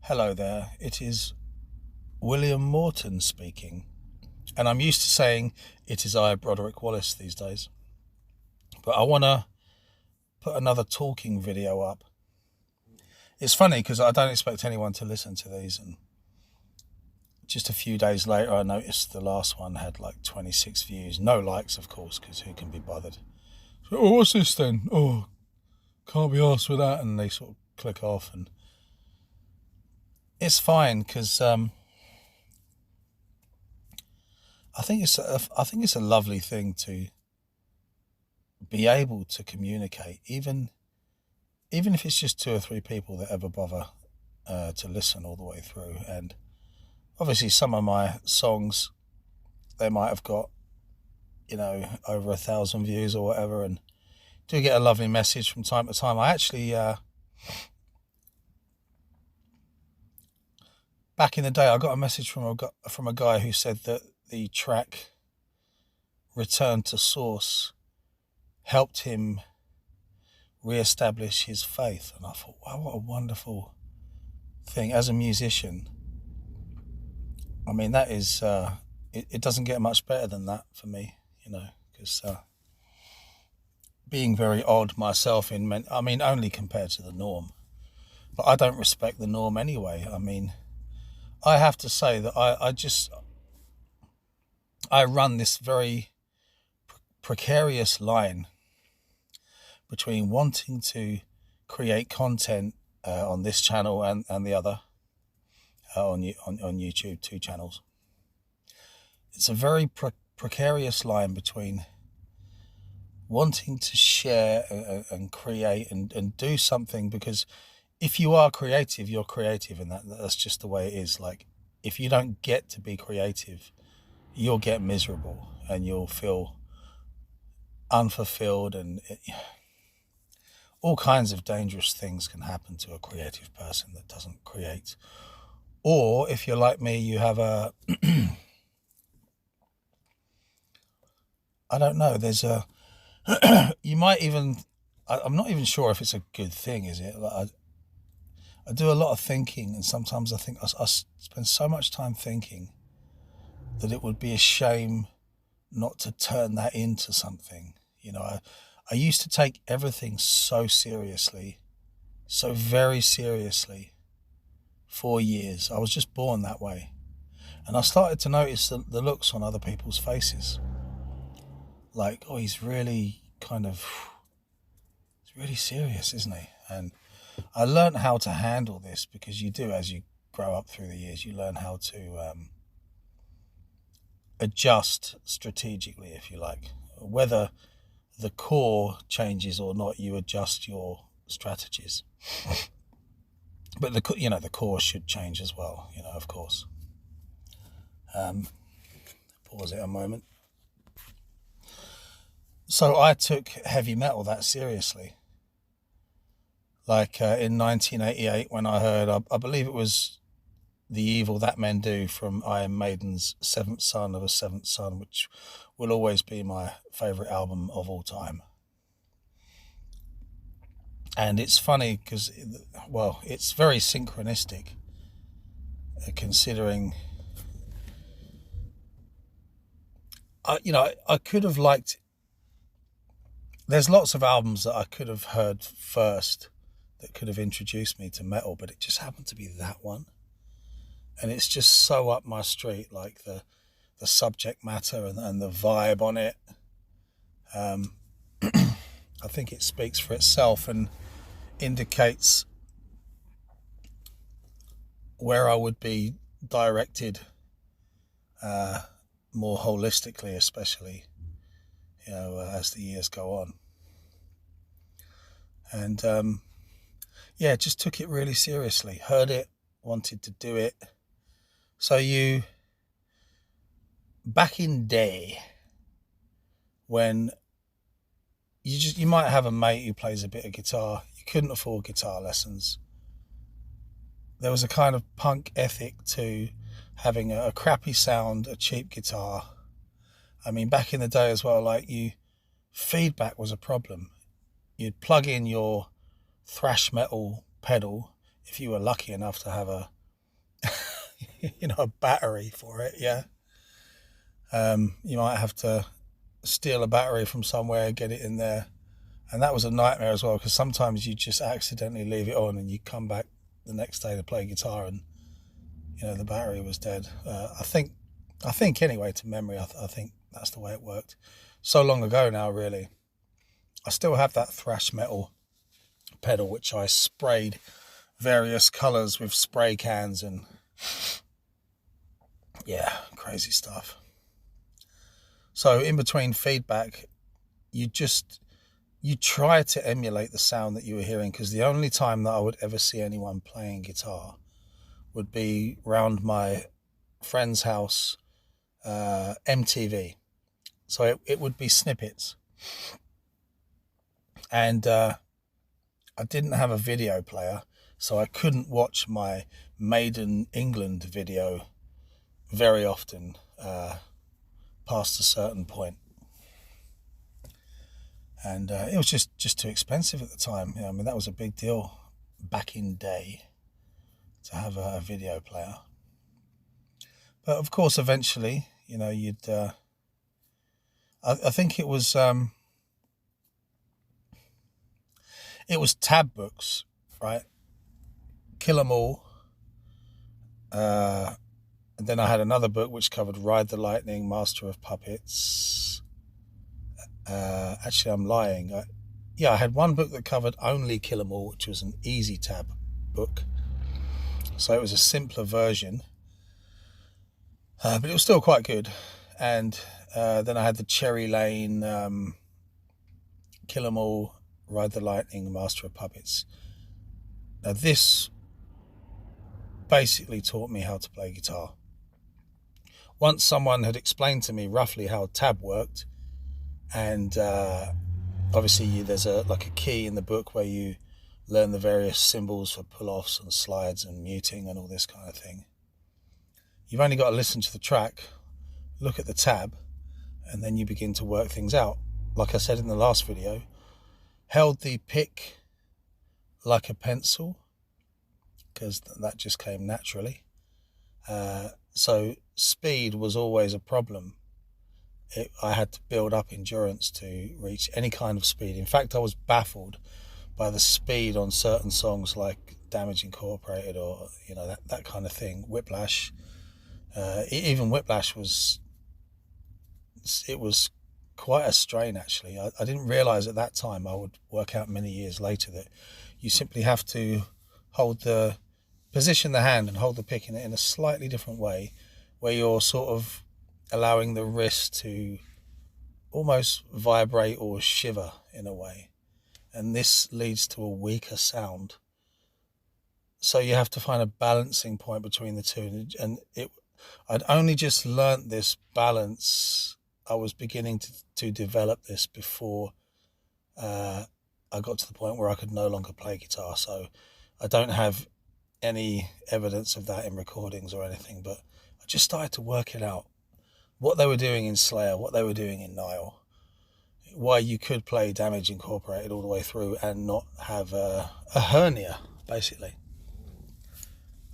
Hello there, it is William Morton speaking, and I'm used to saying it is I, Broderick Wallace, these days. But I want to put another talking video up. It's funny because I don't expect anyone to listen to these, and just a few days later I noticed the last one had like 26 views. No likes, of course, because who can be bothered? So, oh, what's this then? Oh, can't be arsed with that. And they sort of click off, and it's fine because I think it's a lovely thing to be able to communicate, even if it's just 2 or 3 people that ever bother to listen all the way through. And obviously some of my songs, they might have got, over 1,000 views or whatever, and do get a lovely message from time to time. I actually back in the day I got a message from a guy who said that the track Return to Source helped him re-establish his faith. And I thought, wow, what a wonderful thing. As a musician, I mean, that is, it doesn't get much better than that for me, because being very odd myself only compared to the norm, but I don't respect the norm anyway. I mean, I have to say that I run this very precarious line between wanting to create content on this channel and the other on YouTube, 2 channels. It's a very precarious line between wanting to share and create and do something, because if you are creative, you're creative, and that's just the way it is. Like, if you don't get to be creative, you'll get miserable and you'll feel unfulfilled, and all kinds of dangerous things can happen to a creative person that doesn't create. Or if you're like me, you have a I don't know, there's a you might even, I'm not even sure if it's a good thing, is it? Like, I do a lot of thinking, and sometimes I think I spend so much time thinking that it would be a shame not to turn that into something. I used to take everything so seriously, so very seriously, for years. I was just born that way. And I started to notice the looks on other people's faces. Like, oh, he's really serious, isn't he? And I learned how to handle this, because you do, as you grow up through the years, you learn how to adjust strategically, if you like. Whether the core changes or not, you adjust your strategies. But the core should change as well, of course. Pause it a moment. So I took heavy metal that seriously. Like in 1988, when I heard, I believe it was The Evil That Men Do from Iron Maiden's Seventh Son of a Seventh Son, which will always be my favourite album of all time. And it's funny because, well, it's very synchronistic, considering, I could have liked, there's lots of albums that I could have heard first that could have introduced me to metal, but it just happened to be that one. And it's just so up my street, like the subject matter and the vibe on it. I think it speaks for itself and indicates where I would be directed more holistically, especially, as the years go on. And just took it really seriously. Heard it, wanted to do it. So back in day, when you might have a mate who plays a bit of guitar, you couldn't afford guitar lessons. There was a kind of punk ethic to having a crappy sound, a cheap guitar. I mean, back in the day as well, feedback was a problem. You'd plug in your thrash metal pedal, if you were lucky enough to have a a battery for it. Yeah. You might have to steal a battery from somewhere, get it in there. And that was a nightmare as well, because sometimes you just accidentally leave it on and you come back the next day to play guitar and, the battery was dead. I think anyway, to memory, I think that's the way it worked. So long ago now, really. I still have that thrash metal pedal, which I sprayed various colours with spray cans and, yeah, crazy stuff. So in between feedback, you try to emulate the sound that you were hearing, because the only time that I would ever see anyone playing guitar would be round my friend's house, MTV. So it would be snippets. And I didn't have a video player, so I couldn't watch my Made in England video very often past a certain point. And it was just too expensive at the time. That was a big deal back in day to have a video player. But of course, eventually, you'd... I think it was tab books, right? Kill 'Em All. And then I had another book which covered Ride the Lightning, Master of Puppets. Actually, I'm lying. I had one book that covered only Kill 'Em All, which was an easy tab book. So it was a simpler version. But it was still quite good. And then I had the Cherry Lane, Kill 'Em All, Ride the Lightning, Master of Puppets. Now this basically taught me how to play guitar. Once someone had explained to me roughly how tab worked, and obviously there's a key in the book where you learn the various symbols for pull-offs and slides and muting and all this kind of thing. You've only got to listen to the track, look at the tab, and then you begin to work things out. Like I said in the last video, held the pick like a pencil, because that just came naturally. So speed was always a problem. I had to build up endurance to reach any kind of speed. In fact, I was baffled by the speed on certain songs like Damage Incorporated or, that kind of thing. Whiplash. Even Whiplash was quite a strain, actually. I didn't realise at that time, I would work out many years later, that you simply have to position the hand and hold the pick in a slightly different way, where you're sort of allowing the wrist to almost vibrate or shiver in a way. And this leads to a weaker sound. So you have to find a balancing point between the two. And I'd only just learnt this balance. I was beginning to develop this before I got to the point where I could no longer play guitar. So I don't have any evidence of that in recordings or anything, but I just started to work it out. What they were doing in Slayer, what they were doing in Nile, why you could play Damage Incorporated all the way through and not have a hernia, basically.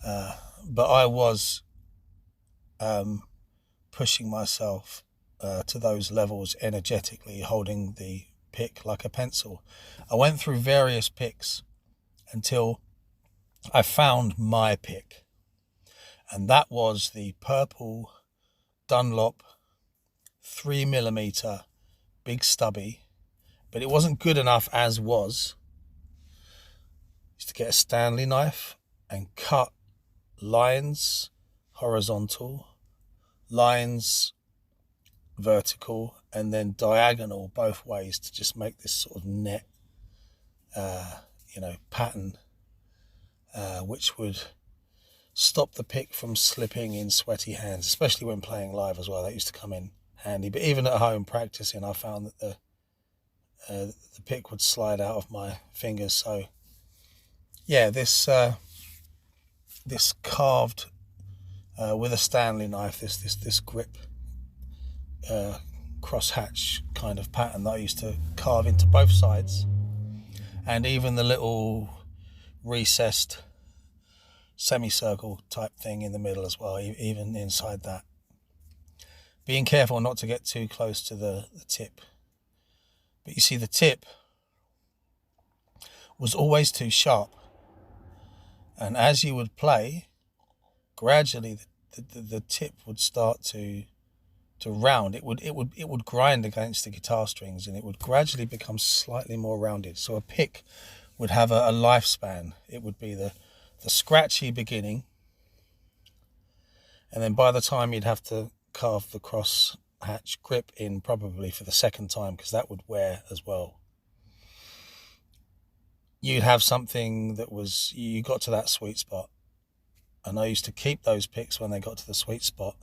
But I was pushing myself to those levels energetically, holding the pick like a pencil. I went through various picks until I found my pick, and that was the purple Dunlop 3mm big stubby, but it wasn't good enough as was. Used to get a Stanley knife and cut lines horizontal, lines vertical, and then diagonal both ways to just make this sort of net pattern, which would stop the pick from slipping in sweaty hands, especially when playing live as well. That used to come in handy. But even at home practicing, I found that the pick would slide out of my fingers. So yeah, this carved with a Stanley knife, this grip crosshatch kind of pattern that I used to carve into both sides, and even the little recessed semicircle type thing in the middle as well, even inside that. Being careful not to get too close to the tip. But you see, the tip was always too sharp. And as you would play, gradually the tip would start to round. It would grind against the guitar strings, and it would gradually become slightly more rounded. So a pick would have a lifespan. It would be the scratchy beginning, and then by the time you'd have to carve the cross hatch grip in, probably for the second time, because that would wear as well, you'd have something that was, you got to that sweet spot. And I used to keep those picks when they got to the sweet spot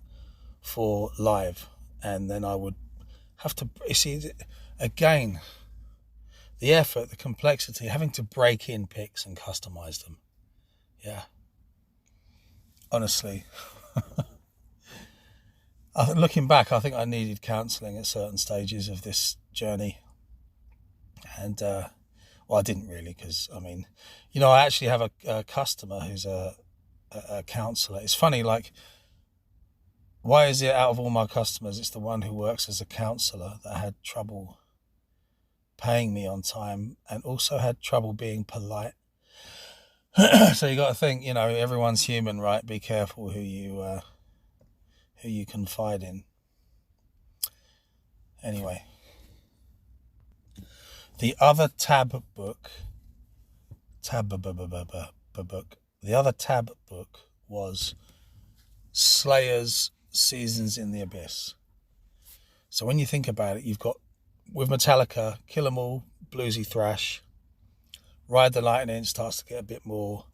for live, and then I would have to, you see, again, the effort, the complexity, having to break in picks and customize them. Yeah, honestly, looking back, I think I needed counselling at certain stages of this journey, and well, I didn't really, because I mean, you know, I actually have a customer who's a counsellor. It's funny, like, why is it out of all my customers, it's the one who works as a counsellor that had trouble paying me on time and also had trouble being polite. So you got to think, you know, everyone's human, right? Be careful who you confide in. Anyway, the other tab book was Slayer's Seasons in the Abyss. So when you think about it, you've got, with Metallica, Kill 'Em All, bluesy thrash. Ride the Lightning starts to get a bit more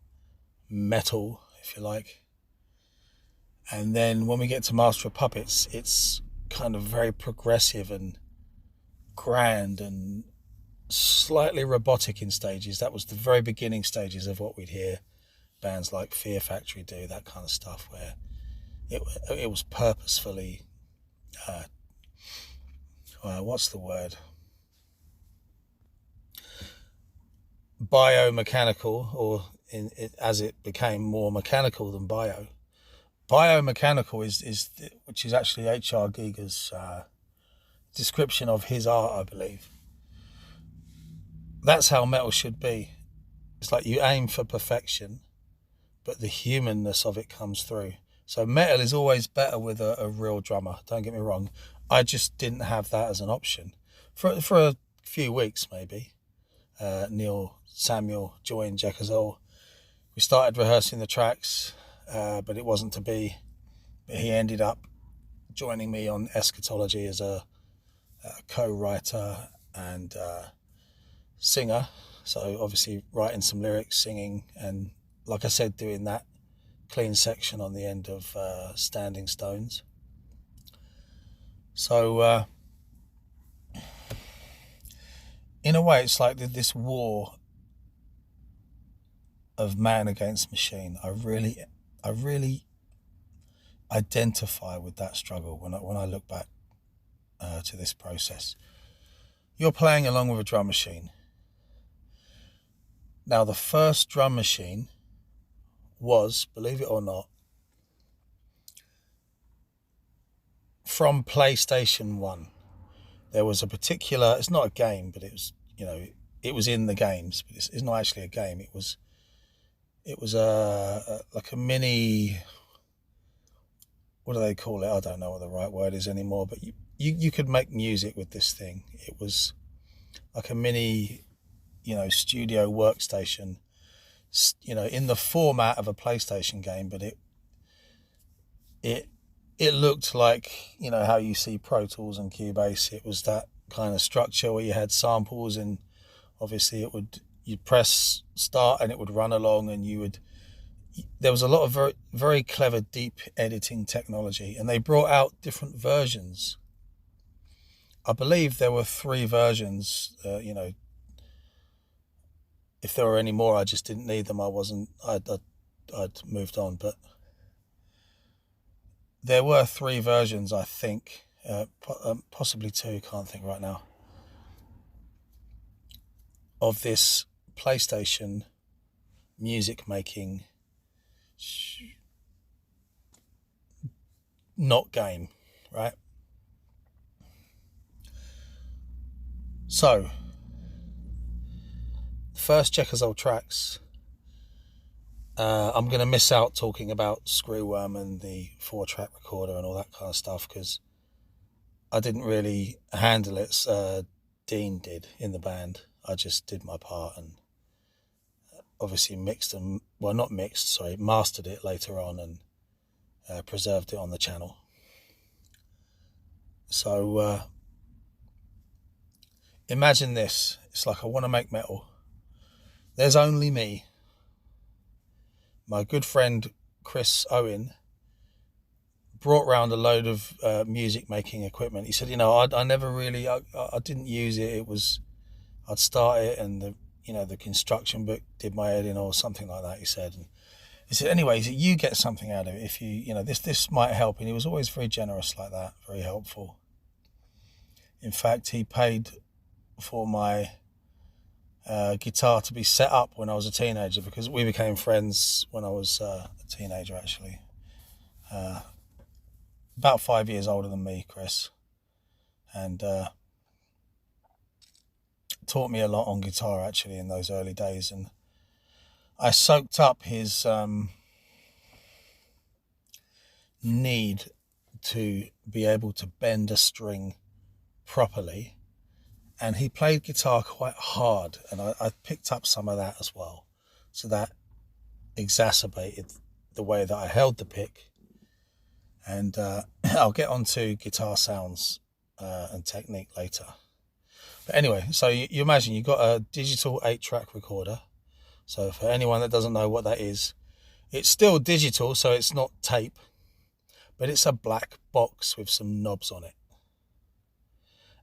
metal, if you like. And then when we get to Master of Puppets, it's kind of very progressive and grand and slightly robotic in stages. That was the very beginning stages of what we'd hear bands like Fear Factory do, that kind of stuff, where it was purposefully, what's the word? Biomechanical, or as it became more mechanical than bio. Biomechanical is which is actually H.R. Giger's description of his art, I believe. That's how metal should be. It's like you aim for perfection, but the humanness of it comes through. So metal is always better with a real drummer, don't get me wrong. I just didn't have that as an option. For a few weeks, maybe, Neil Samuel joined Jekazol. We started rehearsing the tracks, but it wasn't to be. But he ended up joining me on Eschatology as a co-writer and singer. So obviously writing some lyrics, singing, and like I said, doing that clean section on the end of Standing Stones. So in a way, it's like this war of man against machine. I really identify with that struggle when I look back to this process. You're playing along with a drum machine. Now, the first drum machine was, believe it or not, from PlayStation 1. There was a particular, it's not a game, but it was, you know, it was in the games, but it's not actually a game. It was like a mini, what do they call it? I don't know what the right word is anymore, but you could make music with this thing. It was like a mini, you know, studio workstation, you know, in the format of a PlayStation game, but it looked like, you know, how you see Pro Tools and Cubase. It was that kind of structure where you had samples, and obviously you'd press start and it would run along, and there was a lot of very, very clever deep editing technology, and they brought out different versions. I believe there were 3 versions, you know. If there were any more, I just didn't need them. I'd moved on, but there were 3 versions, I think, possibly 2, can't think right now, of this PlayStation music making not game, right? So, the first Jekazol tracks, I'm going to miss out talking about Screwworm and the 4-track recorder and all that kind of stuff, because I didn't really handle it. Dean did in the band. I just did my part and obviously mastered it later on and preserved it on the channel. So imagine this. It's like I want to make metal. There's only me. My good friend Chris Owen brought round a load of music making equipment. He said, I never really, I didn't use it. I'd start it and the construction book did my head in or something like that, he said. And he said, anyways, you get something out of it if this might help. And he was always very generous like that, very helpful. In fact, he paid for my guitar to be set up when I was a teenager, because we became friends when I was a teenager, actually. About 5 years older than me, Chris. And taught me a lot on guitar, actually, in those early days. And I soaked up his need to be able to bend a string properly. And he played guitar quite hard, and I picked up some of that as well. So that exacerbated the way that I held the pick. And I'll get onto guitar sounds and technique later. But anyway, so you imagine you've got a digital 8-track recorder. So for anyone that doesn't know what that is, it's still digital, so it's not tape, but it's a black box with some knobs on it.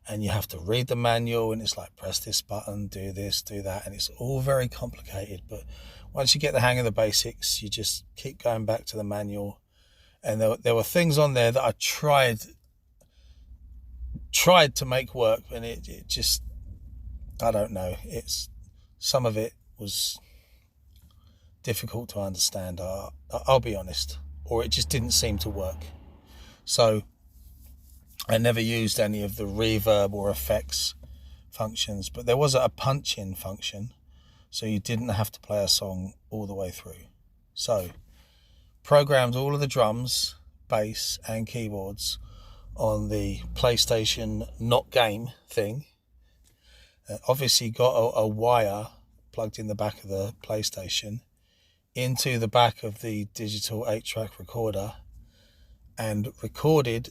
And you have to read the manual, and it's like, press this button, do this, do that. And it's all very complicated. But once you get the hang of the basics, you just keep going back to the manual. And there were things on there that I tried to make work, and it just, I don't know. Some of it was difficult to understand. I'll be honest. Or it just didn't seem to work. So I never used any of the reverb or effects functions, but there was a punch-in function, so you didn't have to play a song all the way through. So programmed all of the drums, bass and keyboards on the PlayStation not game thing. Obviously got a wire plugged in the back of the PlayStation into the back of the digital 8-track recorder and recorded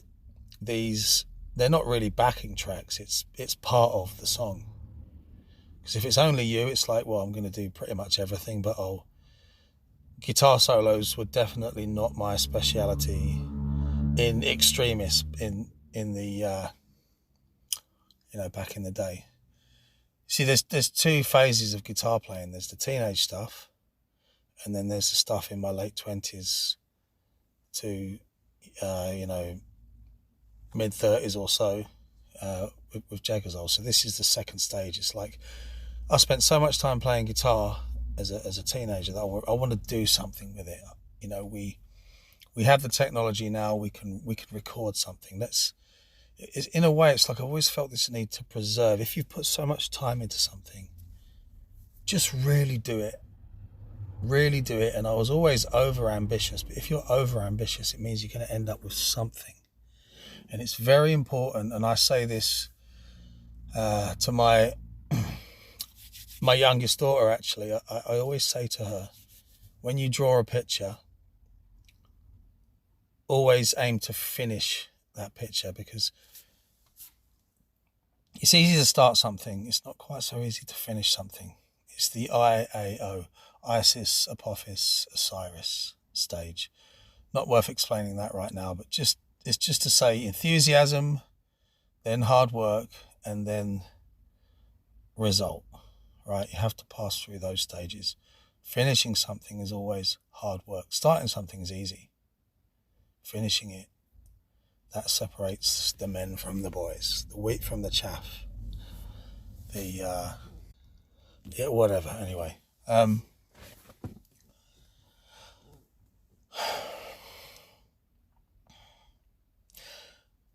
these. They're not really backing tracks, it's part of the song. Because if it's only you, it's like, well, I'm going to do pretty much everything, but guitar solos were definitely not my speciality in extremis in the back in the day. See, there's 2 phases of guitar playing. There's the teenage stuff, and then there's the stuff in my late 20s to mid 30s or so with Jekazol. So this is the second stage. It's like I spent so much time playing guitar as a teenager that I want to do something with it. We have the technology now. We can record something. In a way, it's like I've always felt this need to preserve. If you've put so much time into something, just really do it. Really do it. And I was always over ambitious. But if you're over ambitious, it means you're going to end up with something. And it's very important, and I say this to my youngest daughter, actually. I always say to her, when you draw a picture, always aim to finish that picture, because it's easy to start something. It's not quite so easy to finish something. It's the IAO, Isis, Apophis, Osiris stage. Not worth explaining that right now, but it's just to say enthusiasm, then hard work, and then result, right? You have to pass through those stages. Finishing something is always hard work. Starting something is easy. Finishing it, that separates the men from the boys, the wheat from the chaff, whatever, anyway.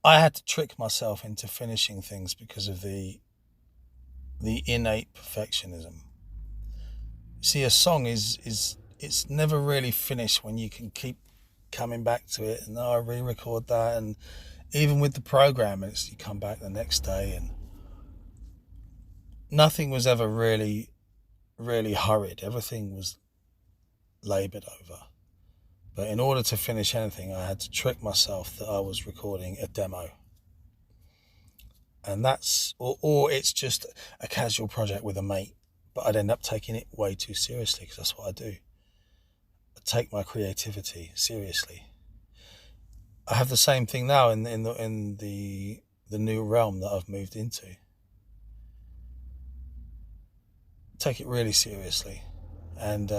I had to trick myself into finishing things because of the innate perfectionism. See, a song is it's never really finished when you can keep coming back to it, and I re-record that, and even with the program, you come back the next day, and nothing was ever really hurried. Everything was laboured over. But in order to finish anything, I had to trick myself that I was recording a demo. And that's, or it's just a casual project with a mate, but I'd end up taking it way too seriously, because that's what I do. I take my creativity seriously. I have the same thing now in the new realm that I've moved into. Take it really seriously, and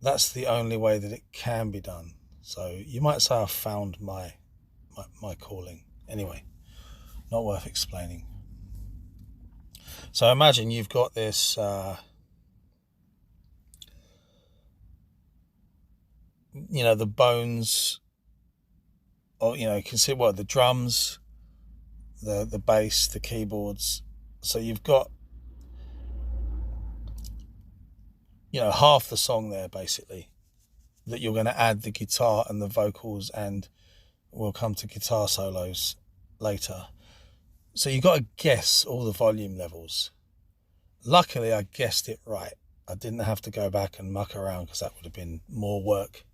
that's the only way that it can be done. So you might say I've found my calling. Anyway, not worth explaining. So imagine you've got this the bones, or consider the drums, the bass, the keyboards. So you've got half the song there basically, that you're going to add the guitar and the vocals, and we'll come to guitar solos later. So you've got to guess all the volume levels. Luckily I guessed it right. I didn't have to go back and muck around, because that would have been more work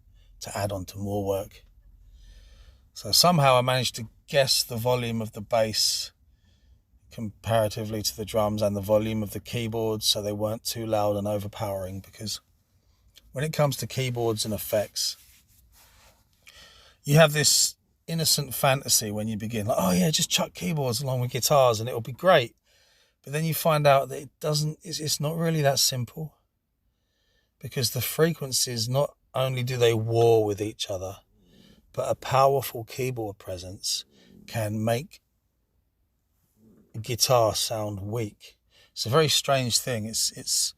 to add on to more work. So somehow I managed to guess the volume of the bass comparatively to the drums, and the volume of the keyboards, so they weren't too loud and overpowering. Because when it comes to keyboards and effects, you have this innocent fantasy when you begin, like, oh yeah, just chuck keyboards along with guitars and it'll be great. But then you find out that it's not really that simple, because the frequencies, not only do they war with each other, but a powerful keyboard presence can make guitar sound weak. It's a very strange thing. It's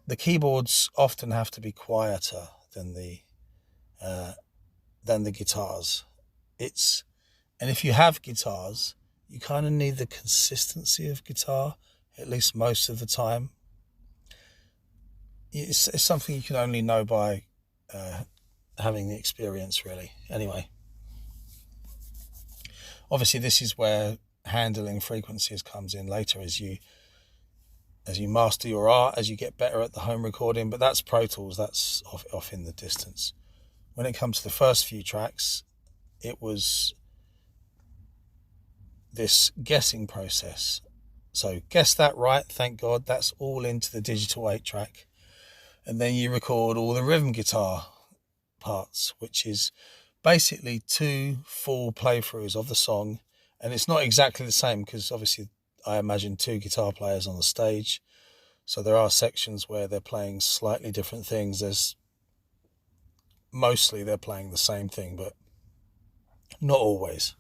the keyboards often have to be quieter than the guitars. And if you have guitars, you kind of need the consistency of guitar, at least most of the time. It's something you can only know by having the experience, really. Anyway, obviously this is where handling frequencies comes in later, as you master your art, as you get better at the home recording. But that's Pro Tools, that's off in the distance. When it comes to the first few tracks, it was this guessing process. So guess that right, thank God, that's all into the digital 8-track. And then you record all the rhythm guitar parts, which is basically 2 full playthroughs of the song. And it's not exactly the same, because obviously I imagine 2 guitar players on the stage. So there are sections where they're playing slightly different things. Mostly they're playing the same thing, but not always.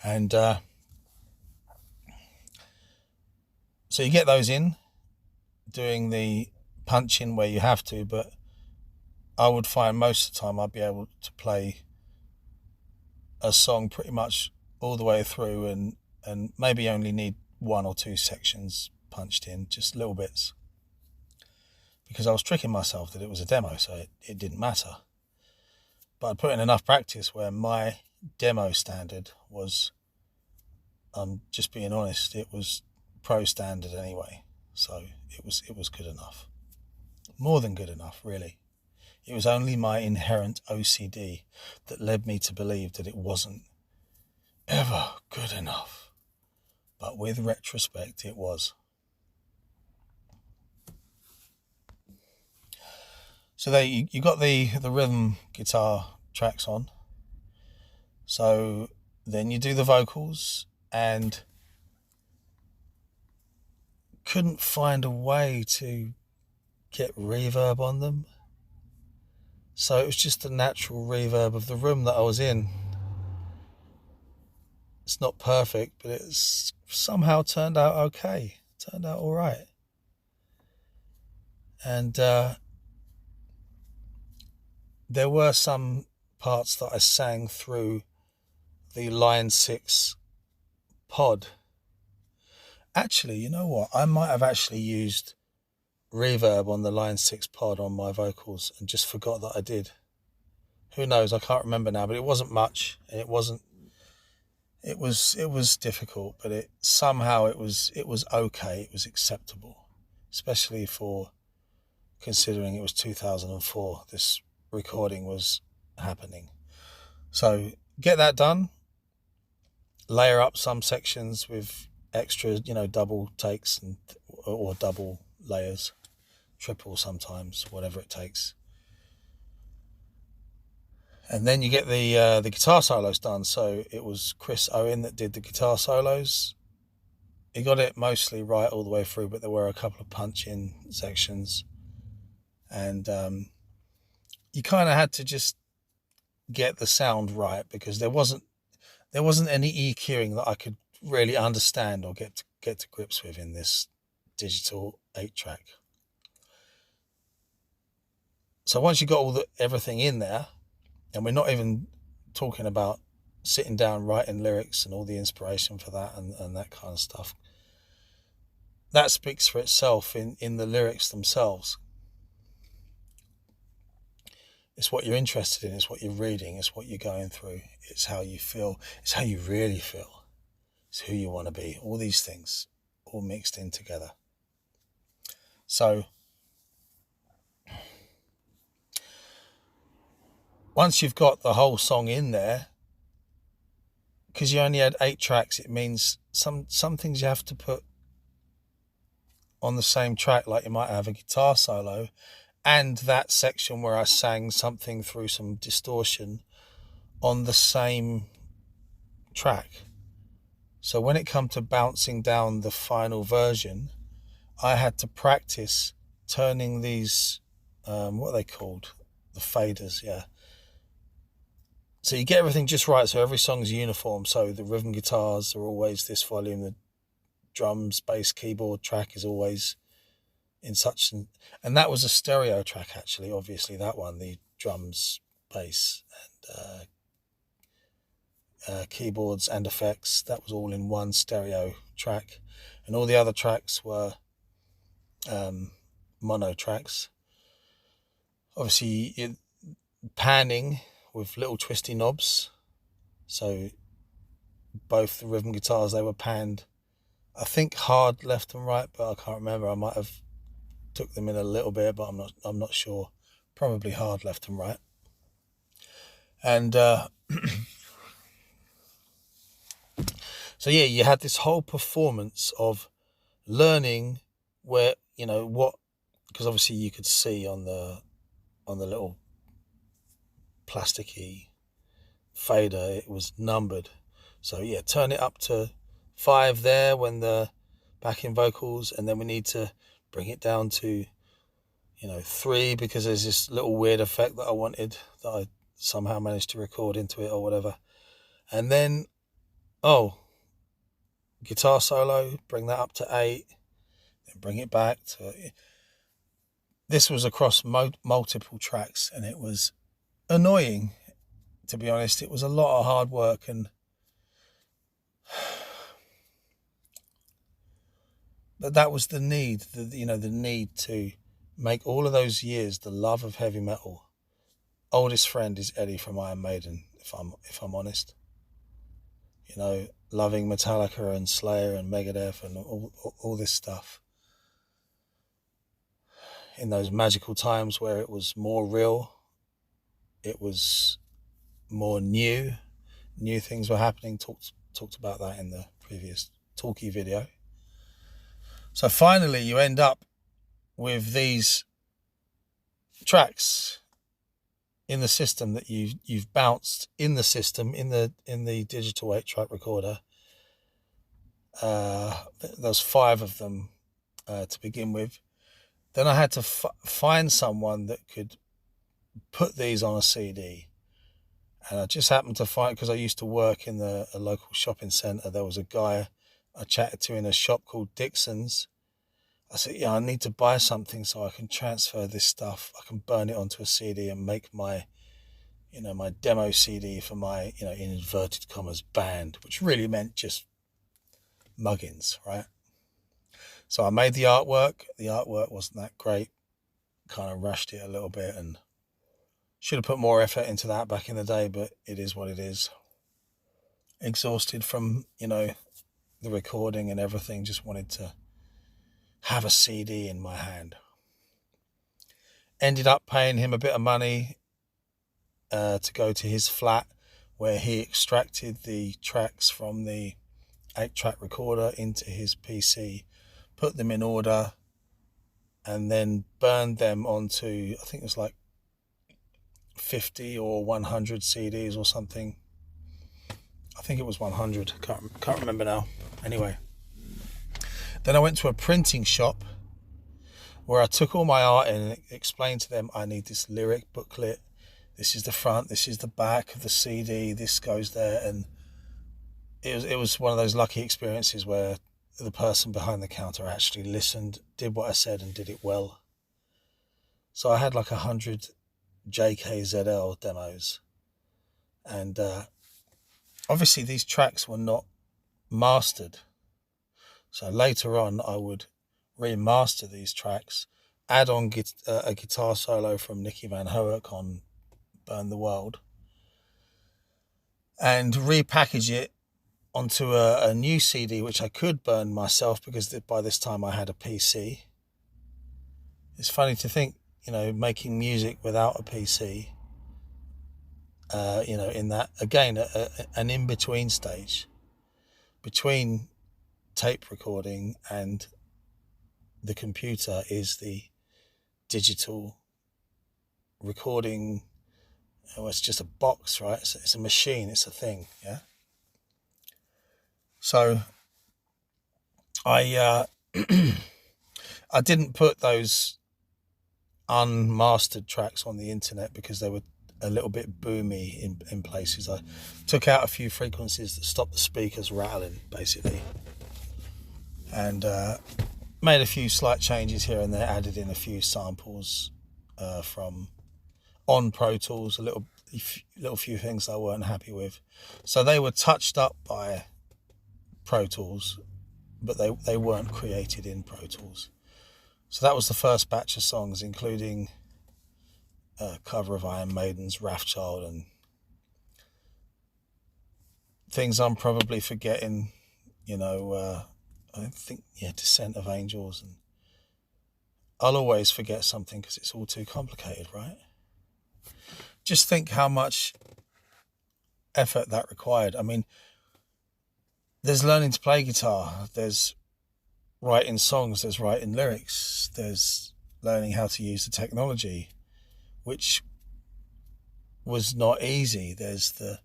And so you get those in, doing the punch in where you have to, but I would find most of the time I'd be able to play a song pretty much all the way through, and maybe only need 1 or 2 sections punched in, just little bits, because I was tricking myself that it was a demo, so it didn't matter. But I'd put in enough practice where my demo standard was, I'm just being honest, it was pro standard anyway. So it was good enough. More than good enough, really. It was only my inherent OCD that led me to believe that it wasn't ever good enough. But with retrospect, it was. So there you got the rhythm guitar tracks on. So then you do the vocals, and couldn't find a way to get reverb on them. So it was just the natural reverb of the room that I was in. It's not perfect, but it's somehow turned out okay. Turned out all right. And there were some parts that I sang through the Line 6 pod. Actually, you know what? I might have actually used reverb on the Line 6 pod on my vocals and just forgot that I did. Who knows? I can't remember now, but it wasn't much, and it was difficult, but it was okay. It was acceptable, especially for considering it was 2004. This recording was happening. So get that done. Layer up some sections with extra, double takes or double layers, triple sometimes, whatever it takes. And then you get the guitar solos done. So it was Chris Owen that did the guitar solos. He got it mostly right all the way through, but there were a couple of punch-in sections. And you kind of had to just get the sound right, because there wasn't any EQing that I could really understand or get to grips with in this digital 8-track. So once you got everything in there, and we're not even talking about sitting down writing lyrics and all the inspiration for that and that kind of stuff, that speaks for itself in the lyrics themselves. It's what you're interested in, it's what you're reading, it's what you're going through, it's how you feel, it's how you really feel, it's who you want to be, all these things all mixed in together. So once you've got the whole song in there, because you only had 8 tracks, it means some things you have to put on the same track, like you might have a guitar solo and that section where I sang something through some distortion on the same track. So when it come to bouncing down the final version, I had to practice turning these, what are they called? The faders, yeah. So you get everything just right, so every song's uniform. So the rhythm guitars are always this volume, the drums, bass, keyboard track is always in such, and that was a stereo track actually, obviously that one, the drums, bass and keyboards and effects, that was all in one stereo track, and all the other tracks were mono tracks. Obviously panning with little twisty knobs, so both the rhythm guitars, they were panned, I think hard left and right, but I can't remember. I might have took them in a little bit, but I'm not sure. Probably hard left and right. And so yeah, you had this whole performance of learning where, what, because obviously you could see on the little plasticky fader, it was numbered. So yeah, turn it up to 5 there when the backing vocals, and then we need to bring it down to 3 because there's this little weird effect that I wanted, that I somehow managed to record into it or whatever. And then guitar solo, bring that up to 8, then bring it back to, this was across multiple tracks, and it was annoying, to be honest. It was a lot of hard work, and but that was the need, the need to make all of those years the love of heavy metal. Oldest friend is Eddie from Iron Maiden, if I'm honest. Loving Metallica and Slayer and Megadeth and all this stuff. In those magical times where it was more real, it was more new things were happening. Talked about that in the previous talkie video. So finally you end up with these tracks in the system that you've bounced in the system, in the digital 8-track recorder. There's 5 of them to begin with. Then I had to find someone that could put these on a CD. And I just happened to find, because I used to work in a local shopping centre, there was a guy I chatted to in a shop called Dixon's. I said, I need to buy something so I can transfer this stuff. I can burn it onto a CD and make my my demo CD for my, in inverted commas, band, which really meant just muggins, right? So I made the artwork. The artwork wasn't that great. Kind of rushed it a little bit and should have put more effort into that back in the day, but it is what it is. Exhausted from, the recording and everything. Just wanted to have a CD in my hand. Ended up paying him a bit of money to go to his flat where he extracted the tracks from the 8-track recorder into his PC, put them in order, and then burned them onto, I think it was like 50 or 100 CDs or something. I think it was 100. Can't remember now. Anyway, then I went to a printing shop where I took all my art in and explained to them, I need this lyric booklet. This is the front, this is the back of the CD, this goes there. And it was one of those lucky experiences where the person behind the counter actually listened, did what I said, and did it well. So I had like 100 JKZL demos. And obviously these tracks were not mastered. So later on I would remaster these tracks, add on a guitar solo from Nicky Van Hoek on Burn the World, and repackage it onto a new CD, which I could burn myself because by this time I had a PC. It's funny to think, making music without a PC, in that, again, an in-between stage between tape recording and the computer is the digital recording. It's just a box, right? It's a machine, it's a thing, yeah? So I I didn't put those unmastered tracks on the internet because they were a little bit boomy in places. I took out a few frequencies that stopped the speakers rattling, basically, and made a few slight changes here and there, added in a few samples from on Pro Tools, a little few things I weren't happy with. So they were touched up by Pro Tools, but they weren't created in Pro Tools. So that was the first batch of songs, including a cover of Iron Maiden's Wrathchild and things I'm probably forgetting, I think, Descent of Angels, and I'll always forget something because it's all too complicated, right? Just think how much effort that required. I mean, there's learning to play guitar, there's writing songs, there's writing lyrics, there's learning how to use the technology, which was not easy. There's the,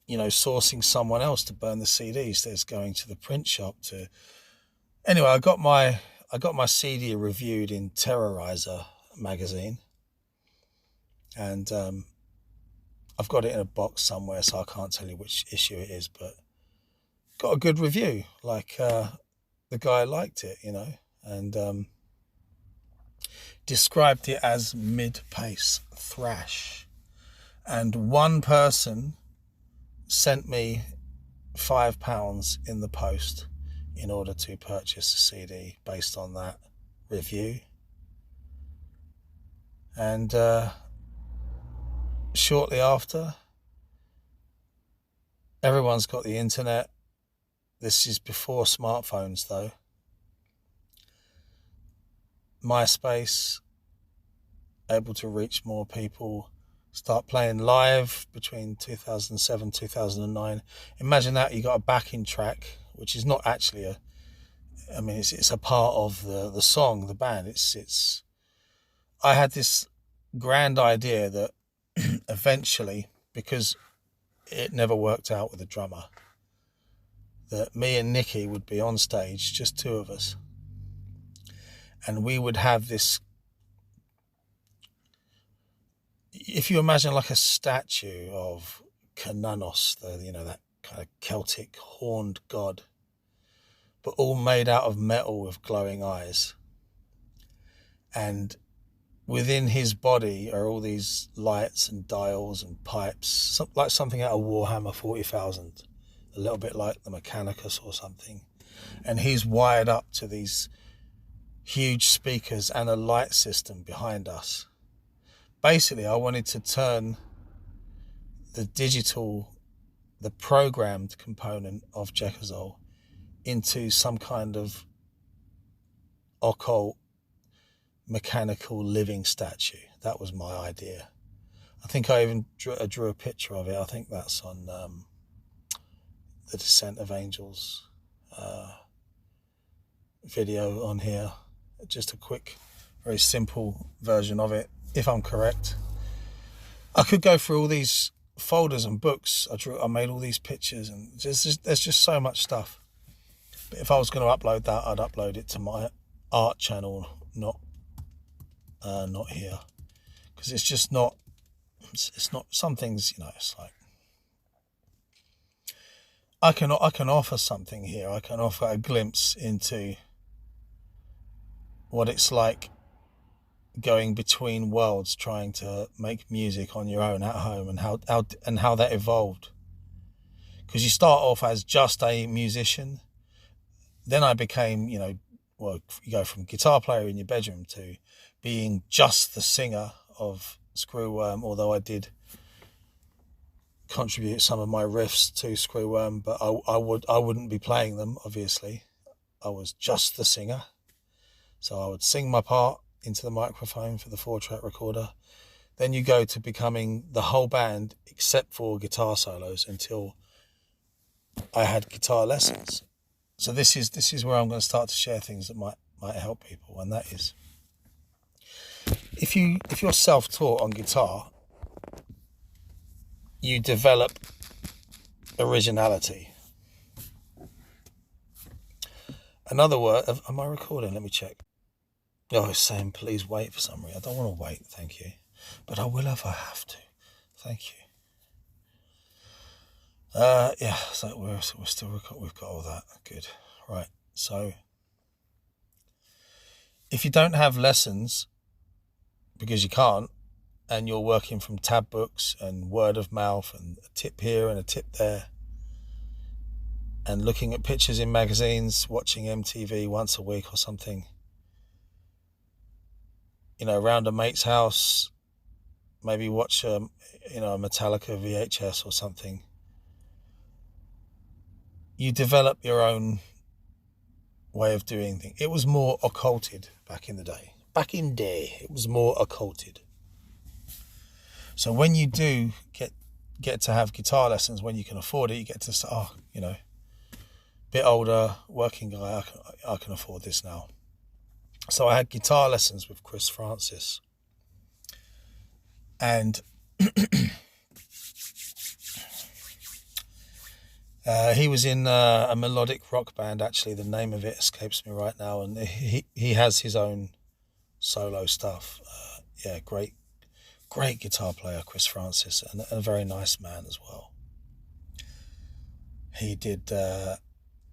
sourcing someone else to burn the CDs. There's going to the print shop to... Anyway, I got my CD reviewed in Terrorizer magazine, and I've got it in a box somewhere, so I can't tell you which issue it is, but got a good review. Like, the guy liked it, and described it as mid-pace thrash. And one person sent me £5 in the post in order to purchase a CD based on that review. And shortly after, everyone's got the internet. This is before smartphones, though. MySpace, able to reach more people, start playing live between 2007 2009. Imagine that, you got a backing track, which is not actually it's a part of the song, the band. It's I had this grand idea that eventually, because it never worked out with a drummer, that me and Nicky would be on stage, just two of us, and we would have this, if you imagine like a statue of Cernunnos, that kind of Celtic horned god, but all made out of metal with glowing eyes. And within his body are all these lights and dials and pipes, like something out of Warhammer 40,000, a little bit like the Mechanicus or something. And he's wired up to these huge speakers and a light system behind us. Basically, I wanted to turn the programmed component of Jekazol into some kind of occult mechanical living statue. That was my idea. I think I even drew a picture of it. I think that's on the Descent of Angels video on here. Just a quick, very simple version of it, if I'm correct. I could go through all these folders and books. I made all these pictures, and there's just so much stuff. But if I was going to upload that, I'd upload it to my art channel, not here, because it's just not. It's not. Some things, it's like I can offer something here. I can offer a glimpse into what it's like going between worlds, trying to make music on your own at home, and how that evolved. Because you start off as just a musician, then I became, you go from guitar player in your bedroom to being just the singer of Screwworm, although I did contribute some of my riffs to Screwworm, but I wouldn't be playing them, obviously. I was just the singer. So I would sing my part into the microphone for the 4-track recorder. Then you go to becoming the whole band except for guitar solos until I had guitar lessons. So this is where I'm going to start to share things that might help people, and that is if you're self-taught on guitar, you develop originality. Another word, am I recording? Let me check. Oh, it's saying please wait for some reason. I don't want to wait, thank you. But I will if I have to. Thank you. Yeah, so we're still recording. We've got all that. Good. Right. So if you don't have lessons, because you can't, and you're working from tab books and word of mouth and a tip here and a tip there, and looking at pictures in magazines, watching MTV once a week or something, around a mate's house, maybe watch a Metallica VHS or something. You develop your own way of doing things. It was more occulted back in the day. It was more occulted. So when you do get to have guitar lessons, when you can afford it, you get to say, bit older, working guy, I can afford this now. So I had guitar lessons with Chris Francis, and he was in a melodic rock band. Actually, the name of it escapes me right now, and he has his own solo stuff. Great guitar player, Chris Francis, and a very nice man as well. He did a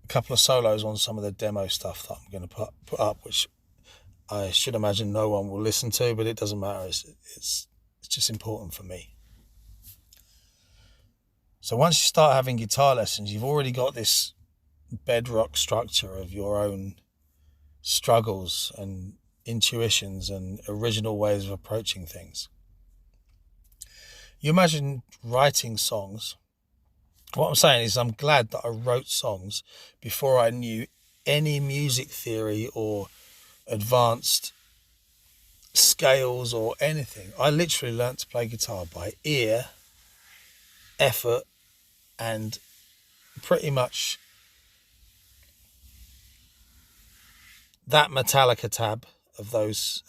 couple of solos on some of the demo stuff that I'm going to put up, which I should imagine no one will listen to, but it doesn't matter. It's just important for me. So once you start having guitar lessons, you've already got this bedrock structure of your own struggles and intuitions and original ways of approaching things. You imagine writing songs. What I'm saying is I'm glad that I wrote songs before I knew any music theory or advanced scales or anything. I literally learnt to play guitar by ear, effort, and pretty much that Metallica tab of those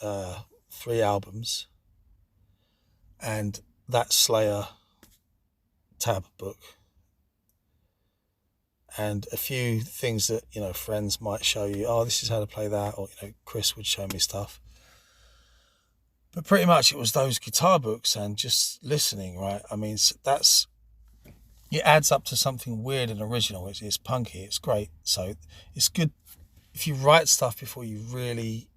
3 albums and that Slayer tab book, and a few things that friends might show you. Oh, this is how to play that, or Chris would show me stuff. But pretty much it was those guitar books and just listening, right? I mean, it adds up to something weird and original. It's punky. It's great. So it's good if you write stuff before you really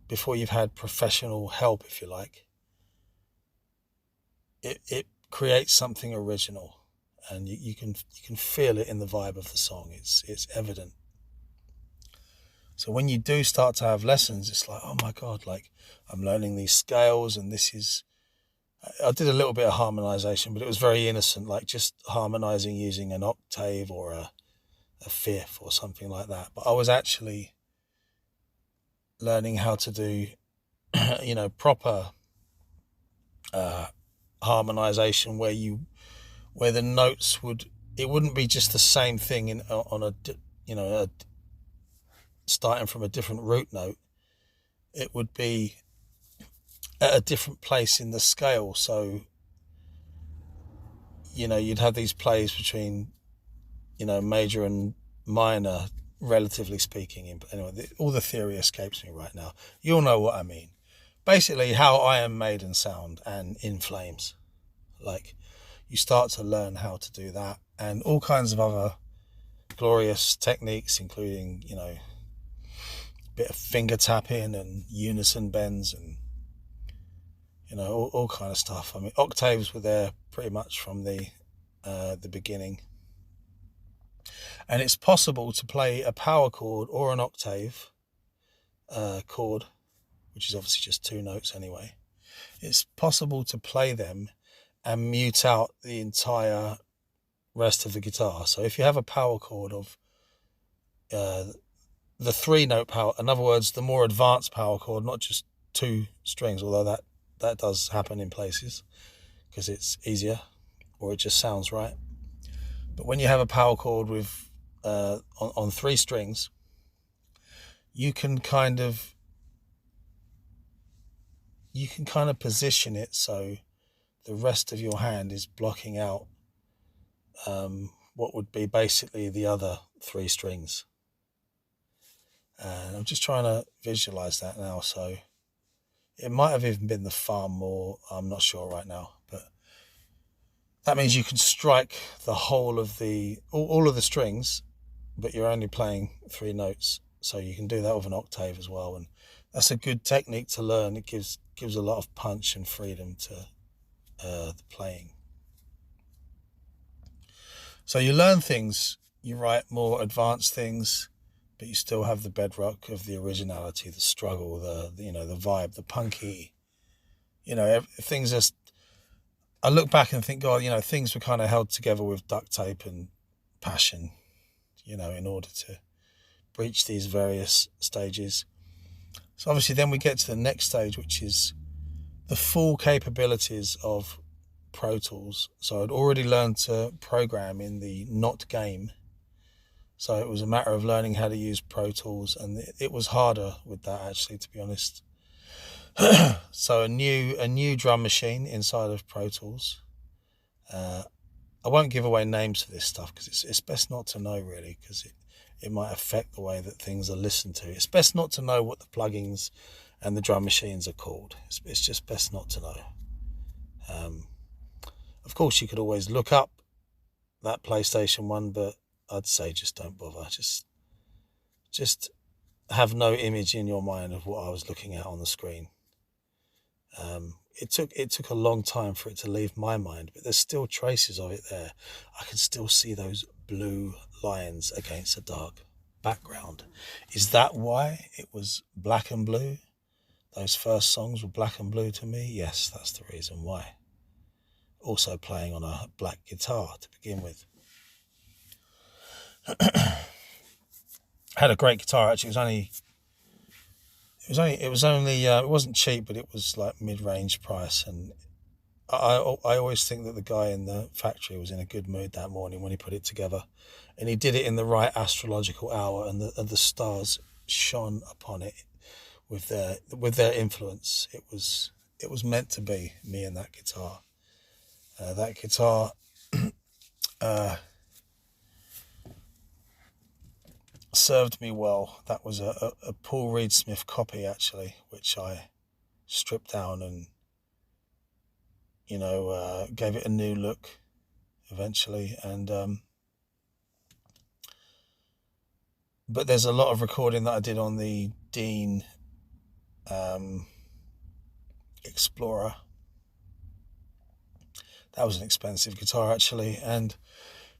before you've had professional help, if you like, it creates something original, and you can feel it in the vibe of the song. It's evident. So when you do start to have lessons, it's like, oh my God, like I'm learning these scales, and I did a little bit of harmonization, but it was very innocent, like just harmonizing using an octave or a fifth or something like that. But I was actually learning how to do, proper harmonization where the notes it wouldn't be just the same thing starting from a different root note. It would be at a different place in the scale. So, you'd have these plays between, major and minor, relatively speaking. Anyway, all the theory escapes me right now. You'll know what I mean. Basically, how Iron Maiden sound and In Flames. Like, you start to learn how to do that, and all kinds of other glorious techniques, including, a bit of finger tapping and unison bends and, all kind of stuff. I mean, octaves were there pretty much from the beginning. And it's possible to play a power chord or an octave chord, which is obviously just two notes anyway. It's possible to play them and mute out the entire rest of the guitar. So if you have a power chord of the 3-note power, in other words, the more advanced power chord, not just 2 strings, although that does happen in places because it's easier or it just sounds right. But when you have a power chord with on 3 strings, you can kind of position it so the rest of your hand is blocking out what would be basically the other 3 strings. And I'm just trying to visualize that now. So it might have even been the farm, or I'm not sure right now, but that means you can strike the whole of all of the strings, but you're only playing 3 notes. So you can do that with an octave as well, and that's a good technique to learn. It gives a lot of punch and freedom to the playing. So you learn things, you write more advanced things, but you still have the bedrock of the originality, the struggle, the vibe, the punky, things just. I look back and think, God, things were kind of held together with duct tape and passion, in order to breach these various stages. So obviously then we get to the next stage, which is the full capabilities of Pro Tools. So I'd already learned to program in the Not game. So it was a matter of learning how to use Pro Tools, and it was harder with that, actually, to be honest. So a new drum machine inside of Pro Tools. I won't give away names for this stuff because it's best not to know, really, because it might affect the way that things are listened to. It's best not to know what the plugins and the drum machines are called. It's just best not to know. Of course, you could always look up that PlayStation 1, but I'd say just don't bother. Just have no image in your mind of what I was looking at on the screen. It took a long time for it to leave my mind, but there's still traces of it there. I can still see those blue lines against a dark background. Is that why it was black and blue? Those first songs were black and blue to me? Yes, that's the reason why. Also playing on a black guitar to begin with. Had a great guitar, actually. It wasn't cheap, but it was like mid-range price, and I always think that the guy in the factory was in a good mood that morning when he put it together, and he did it in the right astrological hour, and the stars shone upon it with their influence. It was meant to be, me and that guitar. That guitar served me well. That was a Paul Reed Smith copy, actually, which I stripped down and gave it a new look eventually. And but there's a lot of recording that I did on the Dean Explorer. That was an expensive guitar actually, and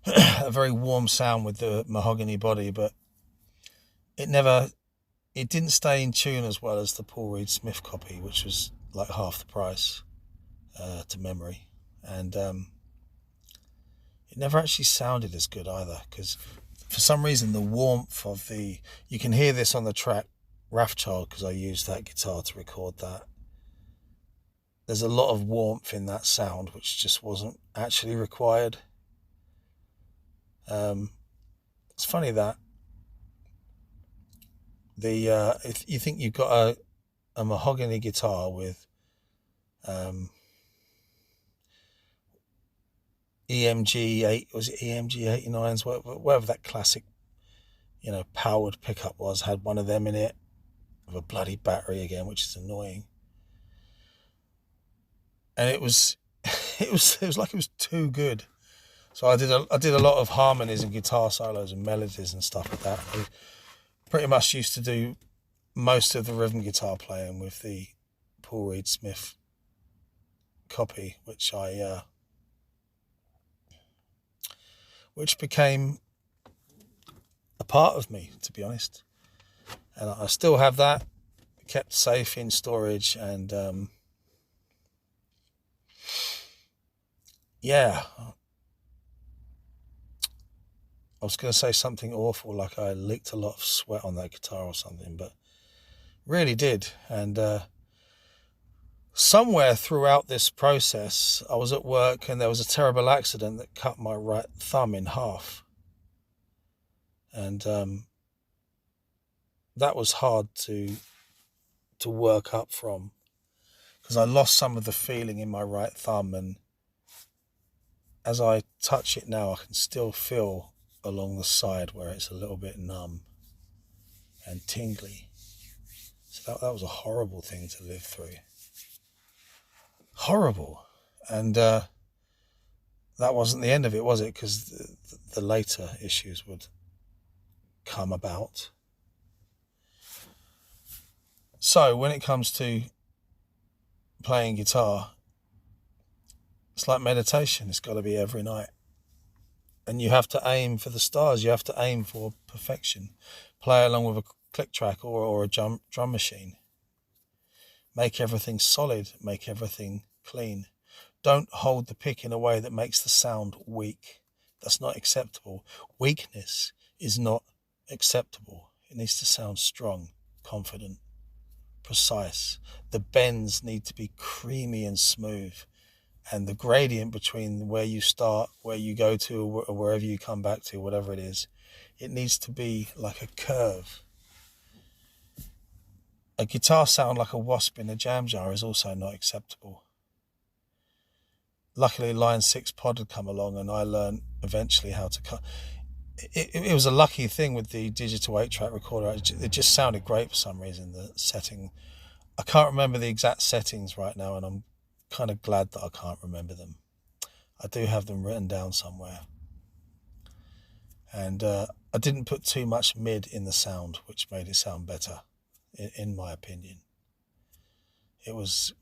a very warm sound with the mahogany body, but it didn't stay in tune as well as the Paul Reed Smith copy, which was like half the price to memory, and it never actually sounded as good either, because for some reason the warmth of you can hear this on the track Wrathchild, because I used that guitar to record that. There's a lot of warmth in that sound which just wasn't actually required. It's funny that if you think you've got a mahogany guitar with EMG 89s, whatever that classic, powered pickup was, had one of them in it with a bloody battery again, which is annoying. And it was like it was too good. So I did a lot of harmonies and guitar solos and melodies and stuff like that. I pretty much used to do most of the rhythm guitar playing with the Paul Reed Smith copy, which became a part of me, to be honest. And I still have that kept safe in storage, and I was going to say something awful, like I leaked a lot of sweat on that guitar or something, but really did. And somewhere throughout this process, I was at work and there was a terrible accident that cut my right thumb in half. And that was hard to work up from, because I lost some of the feeling in my right thumb, and as I touch it now, I can still feel along the side where it's a little bit numb and tingly. So that was a horrible thing to live through. Horrible. And that wasn't the end of it, was it? Because the later issues would come about. So when it comes to playing guitar, it's like meditation. It's got to be every night. And you have to aim for the stars. You have to aim for perfection. Play along with a click track or a drum machine. Make everything solid. Make everything clean. Don't hold the pick in a way that makes the sound weak. That's not acceptable. Weakness is not acceptable. It needs to sound strong, confident, precise. The bends need to be creamy and smooth. And the gradient between where you start, where you go to, or wherever you come back to, whatever it is, it needs to be like a curve. A guitar sound like a wasp in a jam jar is also not acceptable. Luckily, Line 6 Pod had come along, and I learned eventually how to cut. It was a lucky thing with the digital 8-track recorder. It just sounded great for some reason, the setting. I can't remember the exact settings right now, and I'm kind of glad that I can't remember them. I do have them written down somewhere. And I didn't put too much mid in the sound, which made it sound better, in my opinion. It was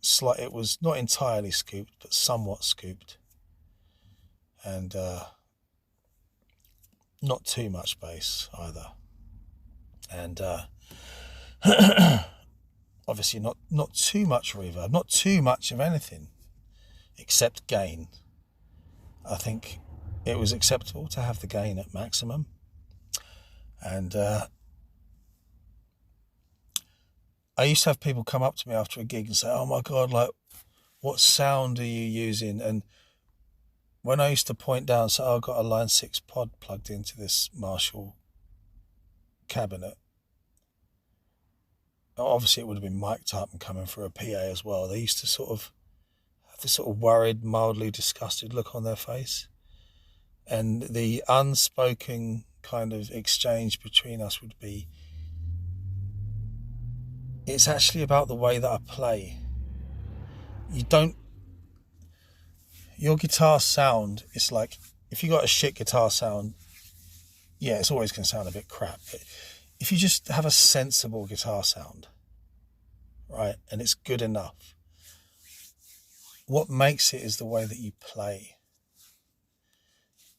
not entirely scooped, but somewhat scooped. And not too much bass either. And obviously not too much reverb, not too much of anything except gain. I think it was acceptable to have the gain at maximum. And I used to have people come up to me after a gig and say, "Oh my God, like, what sound are you using?" And when I used to point down, so I got a Line 6 Pod plugged into this Marshall cabinet. Obviously, it would have been mic'd up and coming through a PA as well. They used to sort of have this sort of worried, mildly disgusted look on their face. And the unspoken kind of exchange between us would be, it's actually about the way that I play. Your guitar sound, it's like, if you got a shit guitar sound, yeah, it's always going to sound a bit crap. But if you just have a sensible guitar sound, right? And it's good enough. What makes it is the way that you play.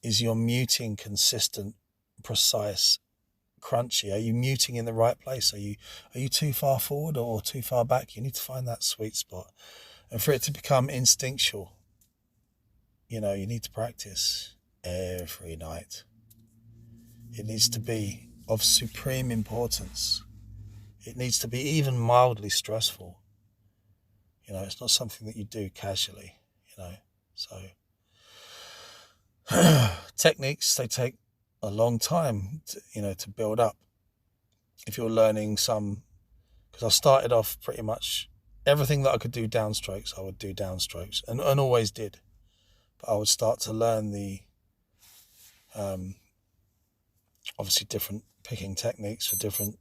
Is you're muting consistent, precise, crunchy? Are you muting in the right place? Are you too far forward or too far back? You need to find that sweet spot. And for it to become instinctual, you need to practice every night. It needs to be of supreme importance. It needs to be even mildly stressful. It's not something that you do casually, So techniques, they take a long time to build up. If you're learning because I started off pretty much everything that I could do downstrokes, I would do downstrokes and always did. But I would start to learn the obviously different picking techniques for different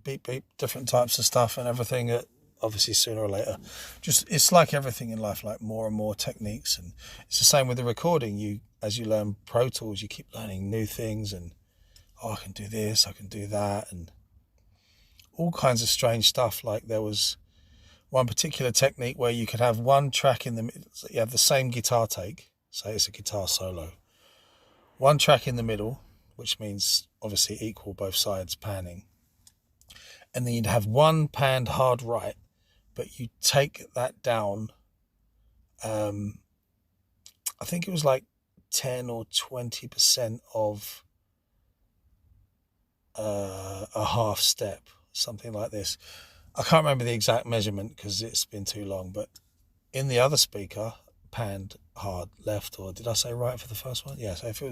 beep, different types of stuff and everything. Obviously sooner or later, it's like everything in life, like more and more techniques. And it's the same with the recording. As you learn Pro Tools, you keep learning new things, and I can do this, I can do that, and all kinds of strange stuff. Like there was one particular technique where you could have one track in the middle. You have the same guitar take, say it's a guitar solo, one track in the middle, which means obviously equal both sides panning, and then you'd have one panned hard right, but you take that down, I think it was like 10 or 20% of a half step, something like this. I can't remember the exact measurement because it's been too long, but in the other speaker, panned hard left, or did I say right for the first one? Yeah, so if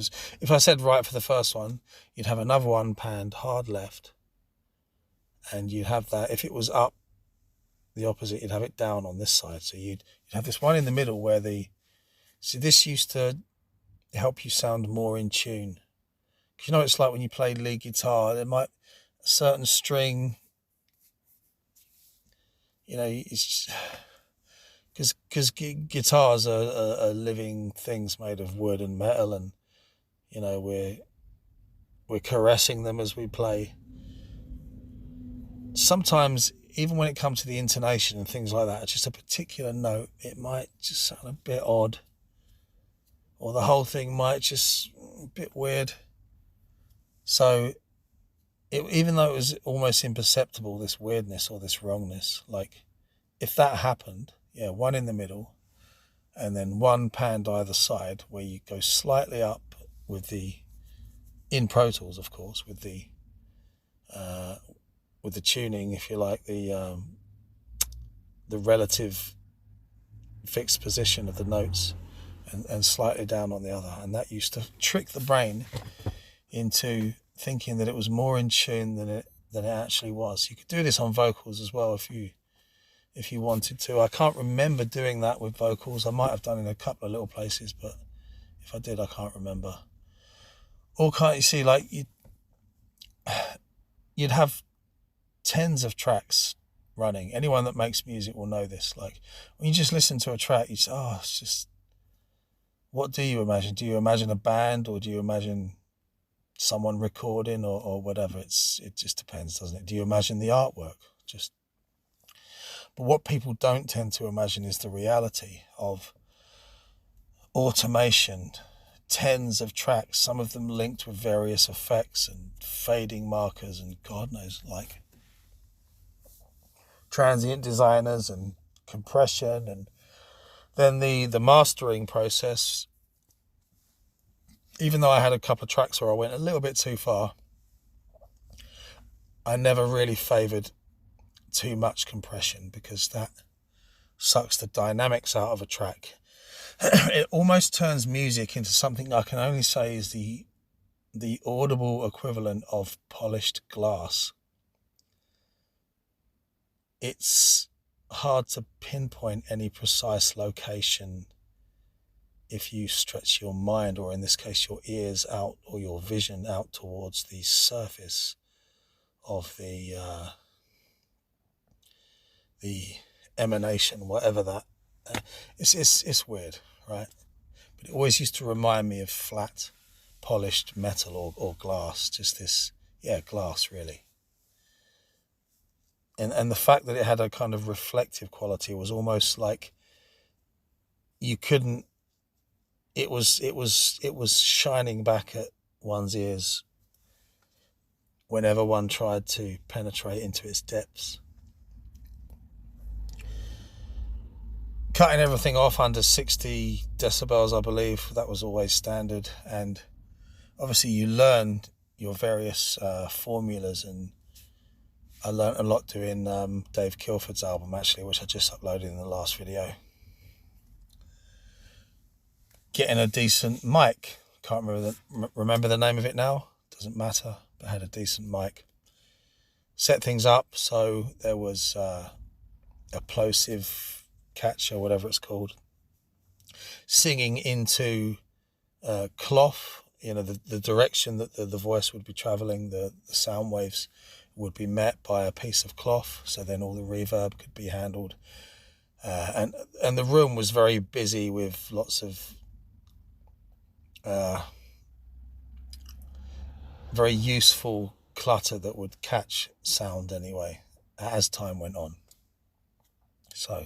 I said right for the first one, you'd have another one panned hard left, and you'd have that. If it was up the opposite, you'd have it down on this side. So you'd have this one in the middle where this used to help you sound more in tune. Because it's like when you play lead guitar, there might a certain string, it's because guitars are living things made of wood and metal, and we're caressing them as we play. Sometimes, even when it comes to the intonation and things like that, just a particular note, it might just sound a bit odd, or the whole thing might just a bit weird. So even though it was almost imperceptible, this weirdness or this wrongness, like if that happened, one in the middle and then one panned either side, where you go slightly up with in Pro Tools, of course, with the tuning, if you like, the relative fixed position of the notes, and slightly down on the other. And that used to trick the brain into thinking that it was more in tune than it actually was. You could do this on vocals as well if you wanted to. I can't remember doing that with vocals. I might have done in a couple of little places, but if I did, I can't remember. Or can't you see, like you'd have tens of tracks running. Anyone that makes music will know this. Like when you just listen to a track, you say, it's just, what do you imagine? Do you imagine a band, or do you imagine someone recording, or whatever? It just depends, doesn't it? Do you imagine the artwork? But what people don't tend to imagine is the reality of automation, tens of tracks, some of them linked with various effects and fading markers and God knows, like transient designers and compression, and then the mastering process. Even though I had a couple of tracks where I went a little bit too far, I never really favoured too much compression, because that sucks the dynamics out of a track. It almost turns music into something I can only say is the audible equivalent of polished glass. It's hard to pinpoint any precise location if you stretch your mind, or in this case your ears out, or your vision out towards the surface of the emanation, whatever that. It's weird, right? But it always used to remind me of flat, polished metal or glass. Just this, glass really. and the fact that it had a kind of reflective quality was almost like you couldn't. It was shining back at one's ears whenever one tried to penetrate into its depths. Cutting everything off under 60 decibels, I believe, that was always standard. And obviously you learn your various formulas, and I learned a lot doing Dave Kilford's album, actually, which I just uploaded in the last video. Getting a decent mic. Can't remember the name of it now. Doesn't matter, but I had a decent mic. Set things up so there was a plosive catcher, whatever it's called, singing into cloth. The direction that the voice would be travelling, the sound waves would be met by a piece of cloth, so then all the reverb could be handled. And the room was very busy with lots of very useful clutter that would catch sound anyway as time went on. So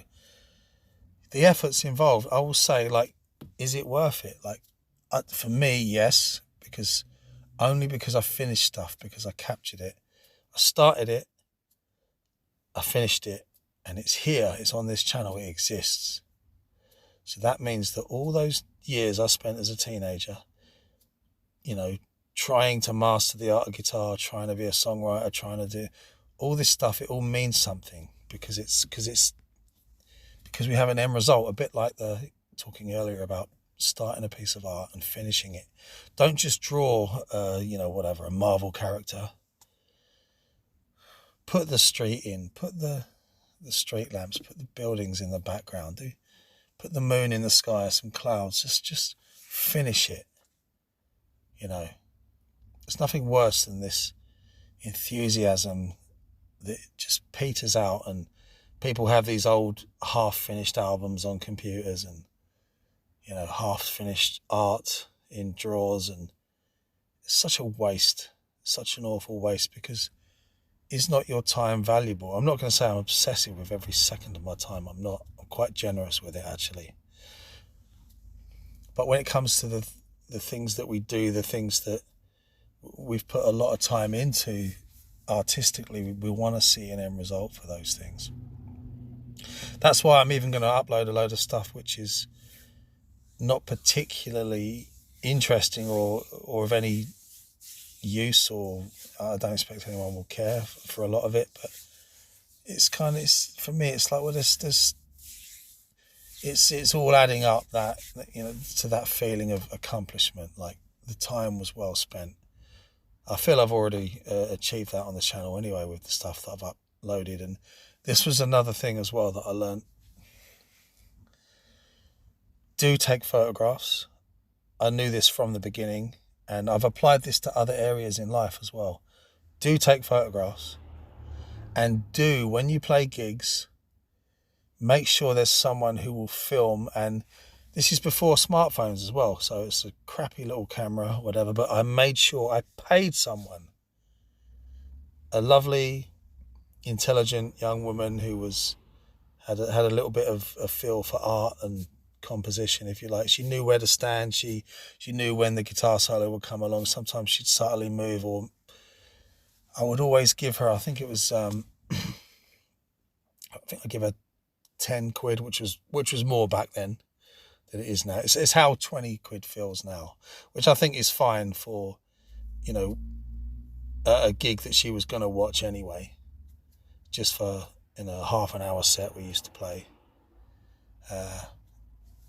the efforts involved, I will say, is it worth it? For me, yes, because I finished stuff, because I captured it. I started it, I finished it, and it's here, it's on this channel, it exists. So that means that all those years I spent as a teenager, trying to master the art of guitar, trying to be a songwriter, trying to do all this stuff, it all means something, because we have an end result, a bit like talking earlier about starting a piece of art and finishing it. Don't just draw, a Marvel character. Put the street in, put the street lamps, put the buildings in the background, put the moon in the sky, some clouds, just finish it. There's nothing worse than this enthusiasm that just peters out, and people have these old half-finished albums on computers and, half-finished art in drawers, and it's such a waste, such an awful waste, because is not your time valuable? I'm not going to say I'm obsessive with every second of my time. I'm not. I'm quite generous with it, actually. But when it comes to the things that we do, the things that we've put a lot of time into artistically, we want to see an end result for those things. That's why I'm even going to upload a load of stuff which is not particularly interesting or of any use, or I don't expect anyone will care for a lot of it, but for me, it's like, well, it's all adding up, that to that feeling of accomplishment, like the time was well spent. I feel I've already achieved that on the channel anyway with the stuff that I've uploaded. And this was another thing as well that I learned. Do take photographs. I knew this from the beginning, and I've applied this to other areas in life as well. Do take photographs, and when you play gigs, make sure there's someone who will film. And this is before smartphones as well, so it's a crappy little camera, whatever, but I made sure I paid someone, a lovely, intelligent young woman who had a little bit of a feel for art and composition, if you like. She knew where to stand. She knew when the guitar solo would come along. Sometimes she'd subtly move, or I would always give her, I think it was I think I give her 10 quid, which was more back then than it is now. It's how 20 quid feels now, which I think is fine for a gig that she was going to watch anyway, just for half an hour set we used to play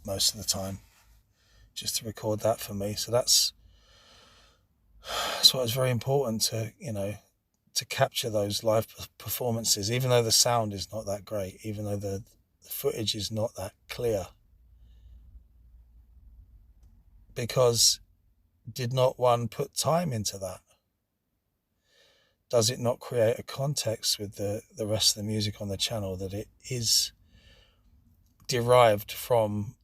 most of the time, just to record that for me. So that's why it's very important to capture those live performances, even though the sound is not that great, even though the footage is not that clear. Because did not one put time into that? Does it not create a context with the rest of the music on the channel, that it is derived from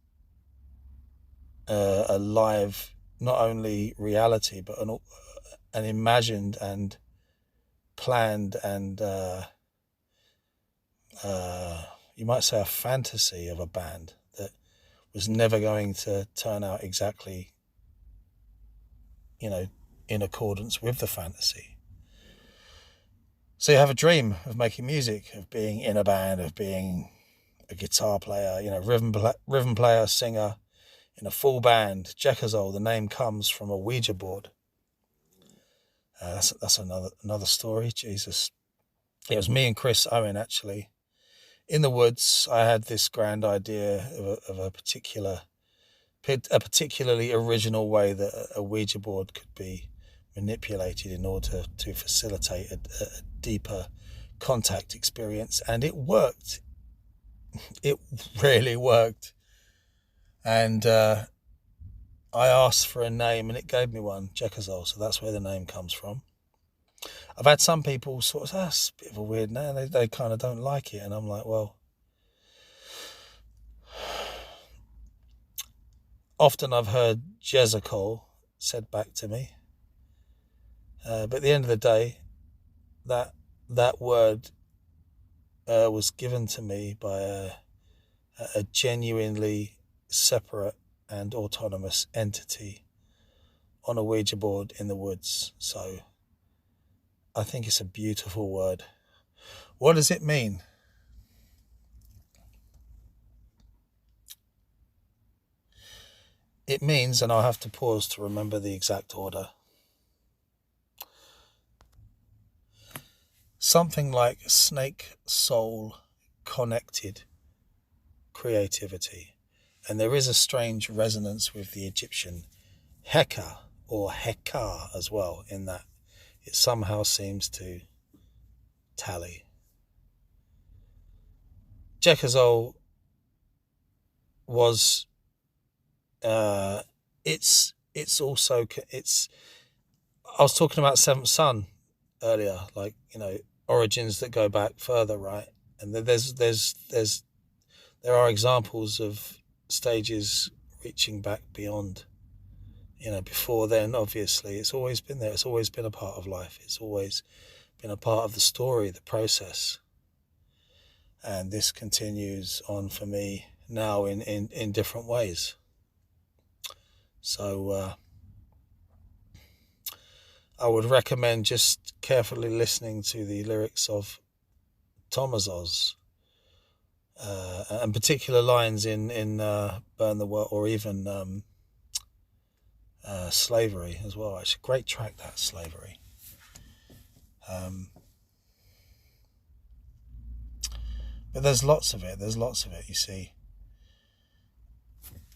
a live, not only reality, but an imagined and planned and you might say, a fantasy of a band that was never going to turn out exactly, in accordance with the fantasy. So you have a dream of making music, of being in a band, of being a guitar player, rhythm player, singer, in a full band. Jekazol, the name comes from a Ouija board. That's another story. Jesus. It was me and Chris Owen, actually. In the woods, I had this grand idea of a particularly original way that a Ouija board could be manipulated in order to facilitate a deeper contact experience. And it worked. It really worked. And I asked for a name and it gave me one, Jekazol. So that's where the name comes from. I've had some people sort of say, that's a bit of a weird name. They kind of don't like it. And I'm like, well, often I've heard Jekazol said back to me. But at the end of the day, that word was given to me by a genuinely separate and autonomous entity on a Ouija board in the woods. So I think it's a beautiful word. What does it mean? It means, and I'll have to pause to remember the exact order, something like snake soul connected creativity. And there is a strange resonance with the Egyptian Heka or Heka as well, in that it somehow seems to tally. Jekazol was it's I was talking about Seventh Son earlier, like, origins that go back further, right? And there are examples of stages reaching back beyond. Before then, obviously, it's always been there. It's always been a part of life. It's always been a part of the story, the process. And this continues on for me now in different ways. So I would recommend just carefully listening to the lyrics of Thomas Oz, and particular lines in Burn the World, or even Slavery as well. It's a great track, that Slavery. But there's lots of it, you see.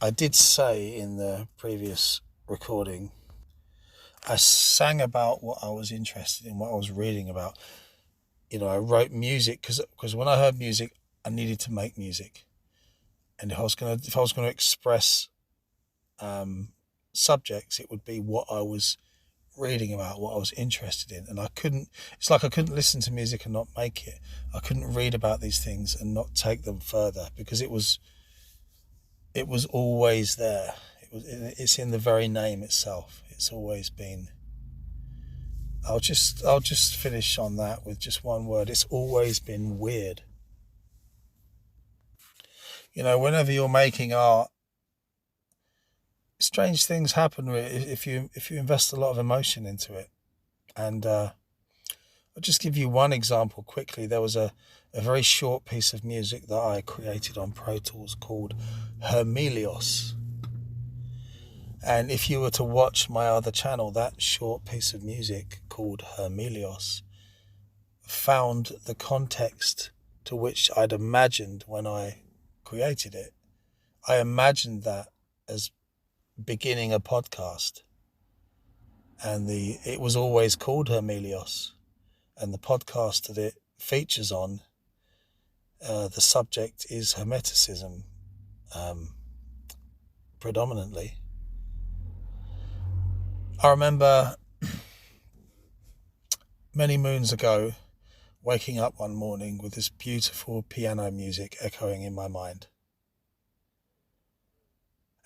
I did say in the previous recording, I sang about what I was interested in, what I was reading about. I wrote music because when I heard music, I needed to make music. And if I was going to express subjects, it would be what I was reading about, what I was interested in. And it's like I couldn't listen to music and not make it. I couldn't read about these things and not take them further, because it was always there. It's in the very name itself. It's always been. I'll just finish on that with just one word. It's always been weird. Whenever you're making art, strange things happen if you invest a lot of emotion into it. And I'll just give you one example quickly. There was a very short piece of music that I created on Pro Tools called Hermelios. And if you were to watch my other channel, that short piece of music called Hermelios found the context to which I'd imagined when I created it. I imagined that as beginning a podcast, and it was always called Hermelios, and the podcast that it features on, the subject is Hermeticism, predominantly. I remember many moons ago waking up one morning with this beautiful piano music echoing in my mind.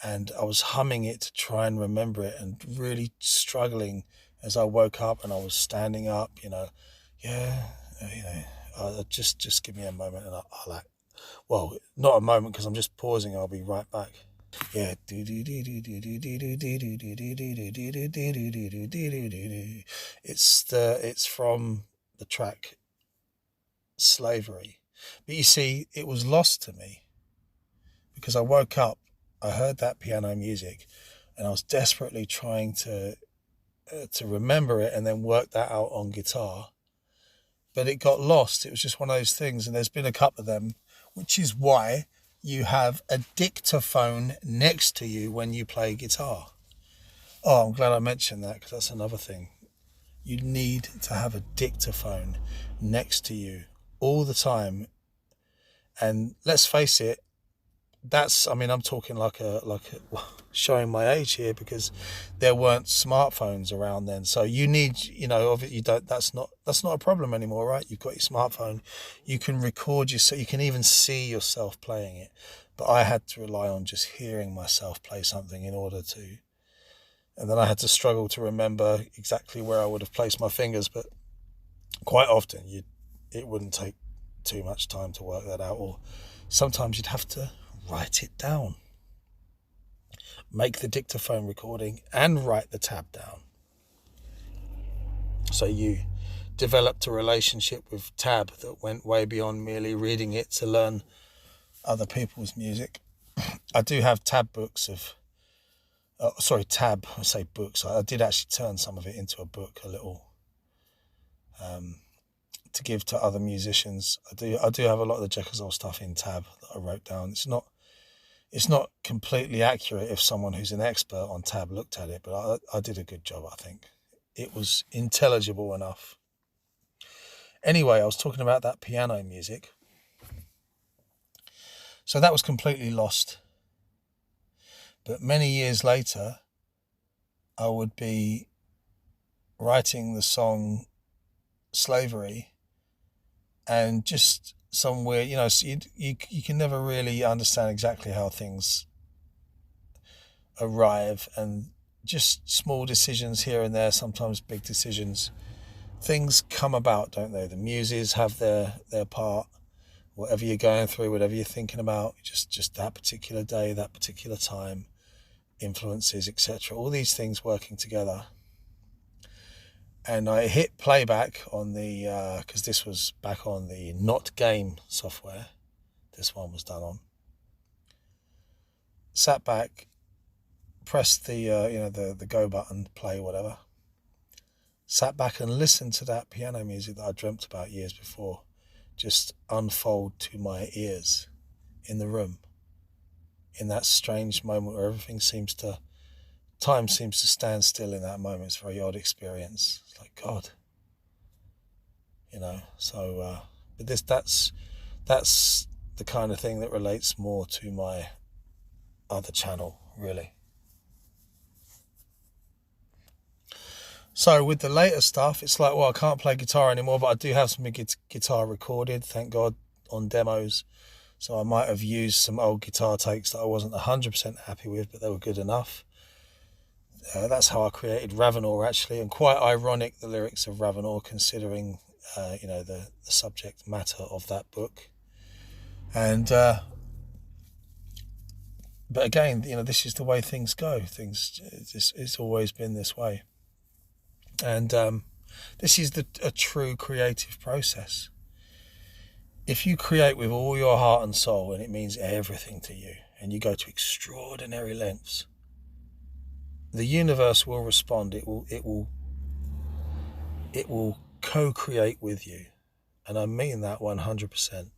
And I was humming it to try and remember it, and really struggling as I woke up and I was standing up, Just give me a moment and I'll well, not a moment because I'm just pausing. I'll be right back. Yeah. It's from the track Slavery. But you see, it was lost to me because I woke up, I heard that piano music, and I was desperately trying to remember it and then work that out on guitar. But it got lost. It was just one of those things, and there's been a couple of them, which is why you have a dictaphone next to you when you play guitar. Oh, I'm glad I mentioned that because that's another thing. You need to have a dictaphone next to you all the time. And let's face it, I'm talking like showing my age here, because there weren't smartphones around then. So you need, that's not a problem anymore, right? You've got your smartphone, you can record yourself, you can even see yourself playing it. But I had to rely on just hearing myself play something in order to, and then I had to struggle to remember exactly where I would have placed my fingers. But quite often it wouldn't take too much time to work that out, or sometimes you'd have to write it down, make the dictaphone recording and write the tab down. So you developed a relationship with tab that went way beyond merely reading it to learn other people's music. I do have tab books I say books. I did actually turn some of it into a book, a little, to give to other musicians. I do have a lot of the Jekazol stuff in tab that I wrote down. It's not completely accurate if someone who's an expert on tab looked at it, but I did a good job, I think. It was intelligible enough. Anyway, I was talking about that piano music. So that was completely lost. But many years later, I would be writing the song Slavery, and just somewhere, so you can never really understand exactly how things arrive, and just small decisions here and there, sometimes big decisions, things come about, don't they? The muses have their part. Whatever you're going through, whatever you're thinking about, just that particular day, that particular time, influences, etc. All these things working together. And I hit playback on the, because this was back on the Not Game software, this one was done on. Sat back, pressed the, the go button, play, whatever. Sat back and listened to that piano music that I dreamt about years before just unfold to my ears in the room, in that strange moment where time seems to stand still in that moment. It's a very odd experience. It's like, God, so, but that's the kind of thing that relates more to my other channel, really. So with the later stuff, it's like, well, I can't play guitar anymore, but I do have some guitar recorded, thank God, on demos. So I might have used some old guitar takes that I wasn't 100% happy with, but they were good enough. That's how I created Ravenor, actually, and quite ironic, the lyrics of Ravenor, considering, the subject matter of that book. And, but again, this is the way things go. It's always been this way. And this is a true creative process. If you create with all your heart and soul, and it means everything to you, and you go to extraordinary lengths, the universe will respond. It will co-create with you, and I mean that 100%.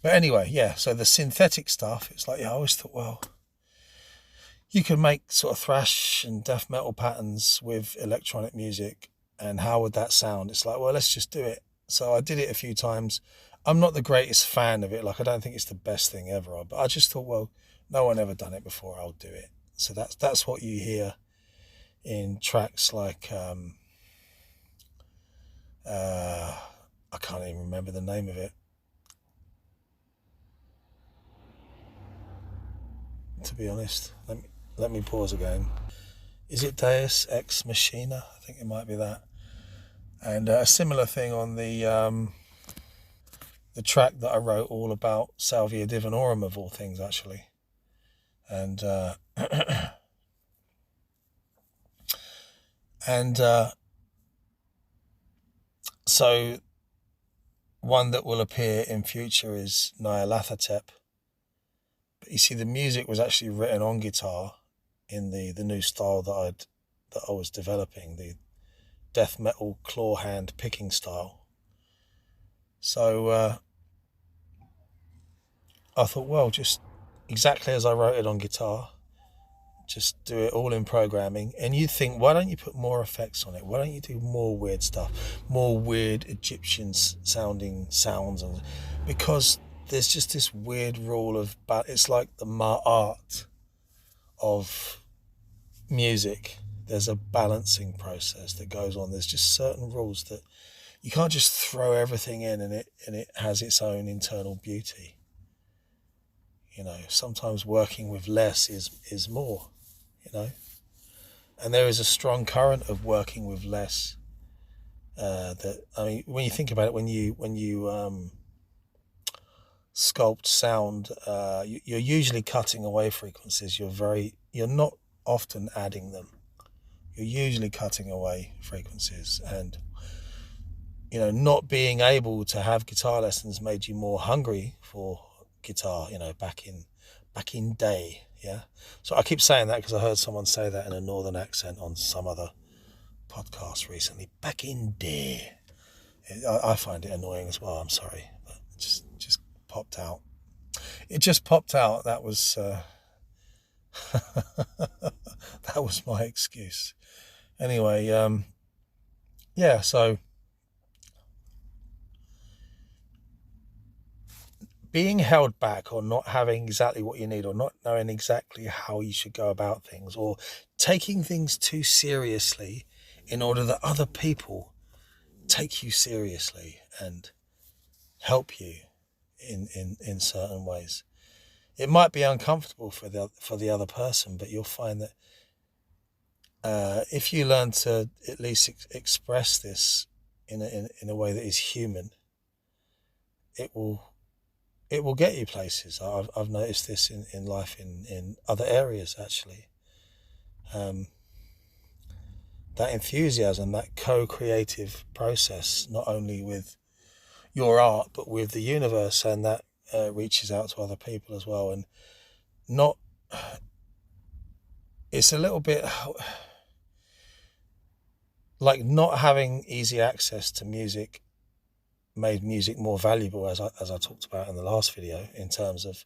But anyway, yeah. So the synthetic stuff, it's like, I always thought, well, you can make sort of thrash and death metal patterns with electronic music, and how would that sound? It's like, well, let's just do it. So I did it a few times. I'm not the greatest fan of it. Like, I don't think it's the best thing ever. But I just thought, well, no one ever done it before, I'll do it. So that's what you hear in tracks like, I can't even remember the name of it. To be honest, let me pause again. Is it Deus Ex Machina? I think it might be that. And a similar thing on the track that I wrote all about Salvia Divinorum, of all things, actually. And so one that will appear in future is Nyarlathotep. But you see, the music was actually written on guitar in the new style that I was developing, the death metal claw hand picking style. So I thought, well, just exactly as I wrote it on guitar, just do it all in programming. And you think, why don't you put more effects on it? Why don't you do more weird stuff, more weird Egyptian sounding sounds? And because there's just this weird rule of, but it's like the art of music. There's a balancing process that goes on. There's just certain rules that you can't just throw everything in and it has its own internal beauty. You know, sometimes working with less is more, you know. And there is a strong current of working with less. That, I mean, when you think about it, when you sculpt sound, you're usually cutting away frequencies. You're not often adding them. You're usually cutting away frequencies. And, you know, not being able to have guitar lessons made you more hungry for guitar, you know, back in day. Yeah. So I keep saying that because I heard someone say that in a northern accent on some other podcast recently. Back in day. I find it annoying as well. I'm sorry, but it just popped out. It just popped out. That was that was my excuse. Anyway, yeah. So being held back, or not having exactly what you need, or not knowing exactly how you should go about things, or taking things too seriously in order that other people take you seriously and help you in certain ways. It might be uncomfortable for the other person, but you'll find that if you learn to at least express this in a way that is human, it will get you places. I've noticed this in life in other areas, actually. That enthusiasm, that co-creative process, not only with your art, but with the universe, and that reaches out to other people as well. And it's a little bit like not having easy access to music made music more valuable, as I talked about in the last video, in terms of,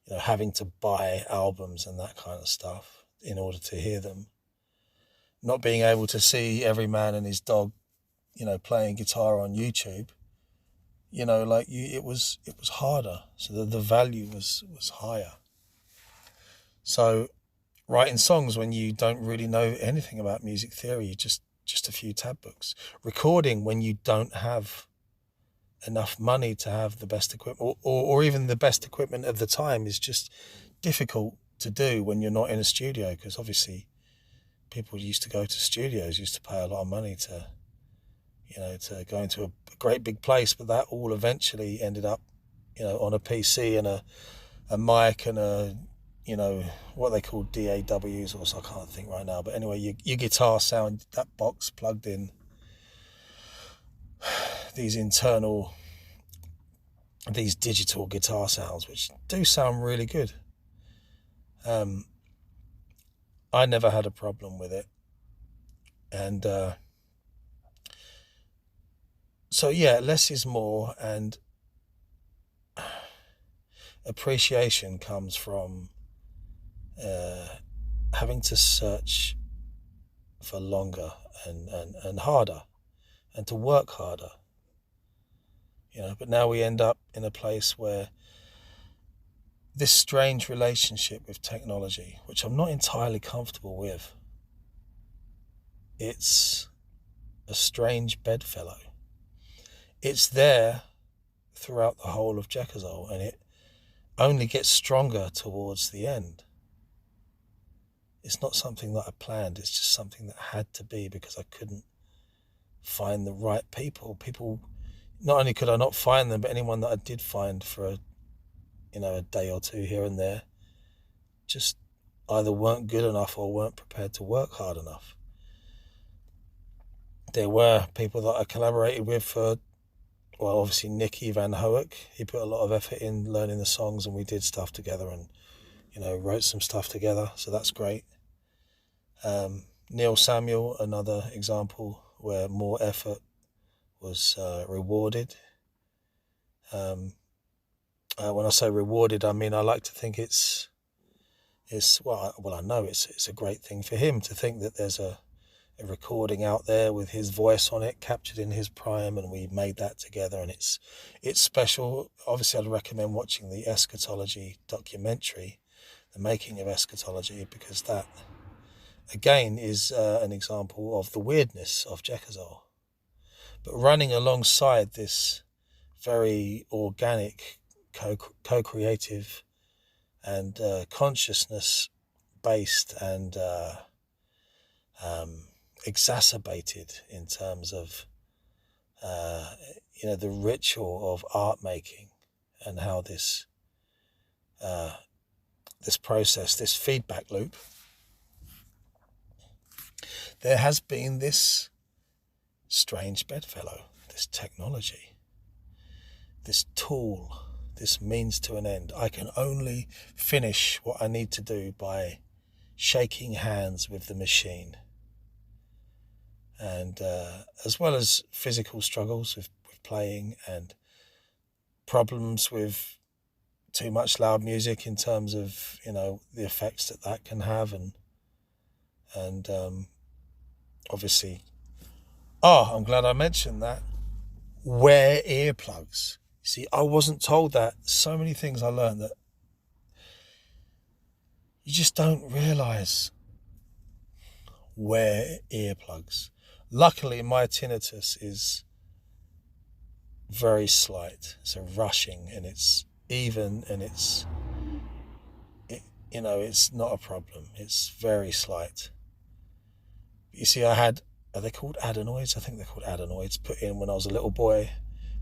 you know, having to buy albums and that kind of stuff in order to hear them. Not being able to see every man and his dog, you know, playing guitar on YouTube, you know, like it was harder. So the value was higher. So writing songs when you don't really know anything about music theory, just a few tab books. Recording when you don't have enough money to have the best equipment, or even the best equipment of the time, is just difficult to do when you're not in a studio, because obviously people used to go to studios, used to pay a lot of money to, you know, to go into a great big place, but that all eventually ended up, you know, on a PC and a mic and a, you know, what they call DAWs, or so, I can't think right now, but anyway, your guitar sound, that box plugged in these digital guitar sounds, which do sound really good. I never had a problem with it. And so yeah, less is more, and appreciation comes from having to search for longer and harder, and to work harder, you know. But now we end up in a place where this strange relationship with technology, which I'm not entirely comfortable with, it's a strange bedfellow. It's there throughout the whole of Jekazol, and it only gets stronger towards the end. It's not something that I planned, it's just something that had to be, because I couldn't find the right people. Not only could I not find them, but anyone that I did find for a day or two here and there just either weren't good enough or weren't prepared to work hard enough. There were people that I collaborated with obviously Nicky Van Hoek. He put a lot of effort in learning the songs, and we did stuff together and, wrote some stuff together. So that's great. Neil Samuel, another example where more effort was rewarded. When I say rewarded, I mean I like to think it's I know it's a great thing for him to think that there's a recording out there with his voice on it, captured in his prime, and we made that together, and it's special. Obviously, I'd recommend watching the Eschatology documentary, The Making of Eschatology, because that again is an example of the weirdness of Jekazol. But running alongside this very organic, co-creative and consciousness-based and exacerbated in terms of the ritual of art making, and how this process, this feedback loop, there has been this strange bedfellow, this technology, this tool, this means to an end. I can only finish what I need to do by shaking hands with the machine. And as well as physical struggles with playing, and problems with too much loud music in terms of the effects that can have, and obviously, I'm glad I mentioned that. Wear earplugs. See, I wasn't told that. So many things I learned that you just don't realise. Wear earplugs. Luckily, my tinnitus is very slight. It's a rushing, and it's even, and it's not a problem. It's very slight. You see, are they called adenoids? I think they're called adenoids, put in when I was a little boy.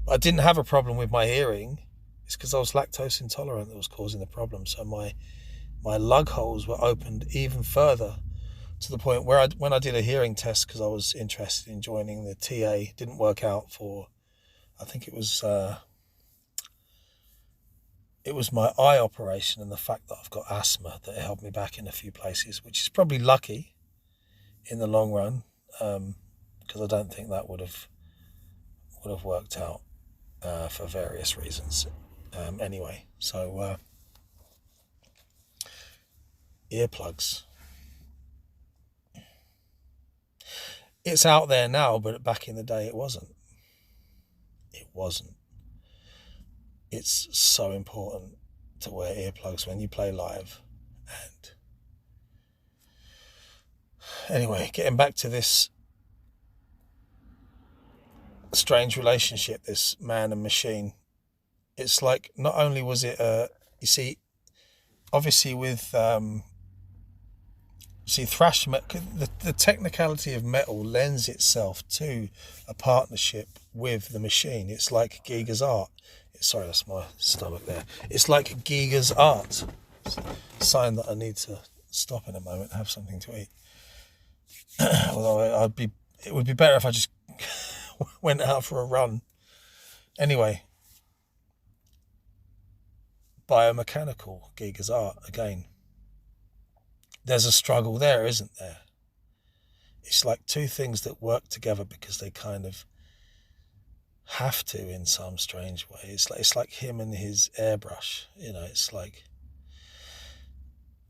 But I didn't have a problem with my hearing. It's because I was lactose intolerant that was causing the problem. So my lug holes were opened even further, to the point where when I did a hearing test, because I was interested in joining the TA, didn't work out for, I think it was my eye operation, and the fact that I've got asthma that held me back in a few places, which is probably lucky in the long run, because I don't think that would have worked out for various reasons. Anyway, so earplugs. It's out there now, but back in the day it wasn't. It's so important to wear earplugs when you play live. And anyway, getting back to this strange relationship, this man and machine, it's like, not only was it you see, obviously with thrash metal, the technicality of metal lends itself to a partnership with the machine. It's like Giga's art. Sorry, that's my stomach there. It's like Giga's art. It's a sign that I need to stop in a moment and have something to eat. Although it would be better if I just went out for a run. Anyway, biomechanical Giga's art again. There's a struggle there, isn't there? It's like two things that work together because they kind of have to in some strange way. It's like him and his airbrush. It's like,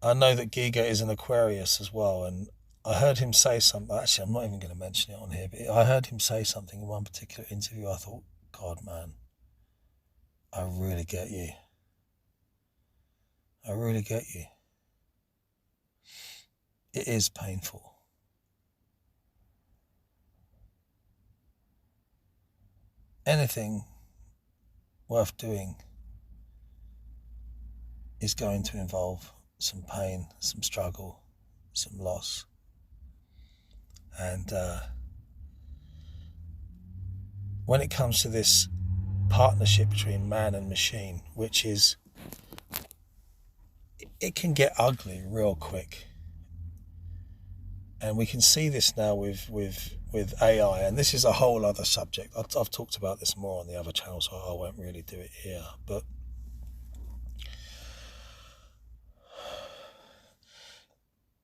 I know that Giga is an Aquarius as well, and I heard him say something. Actually, I'm not even going to mention it on here, but I heard him say something in one particular interview. I thought, God, man, I really get you. I really get you. It is painful. Anything worth doing is going to involve some pain, some struggle, some loss. And when it comes to this partnership between man and machine, which is, it can get ugly real quick. And we can see this now with AI, and this is a whole other subject. I've talked about this more on the other channel, so I won't really do it here. But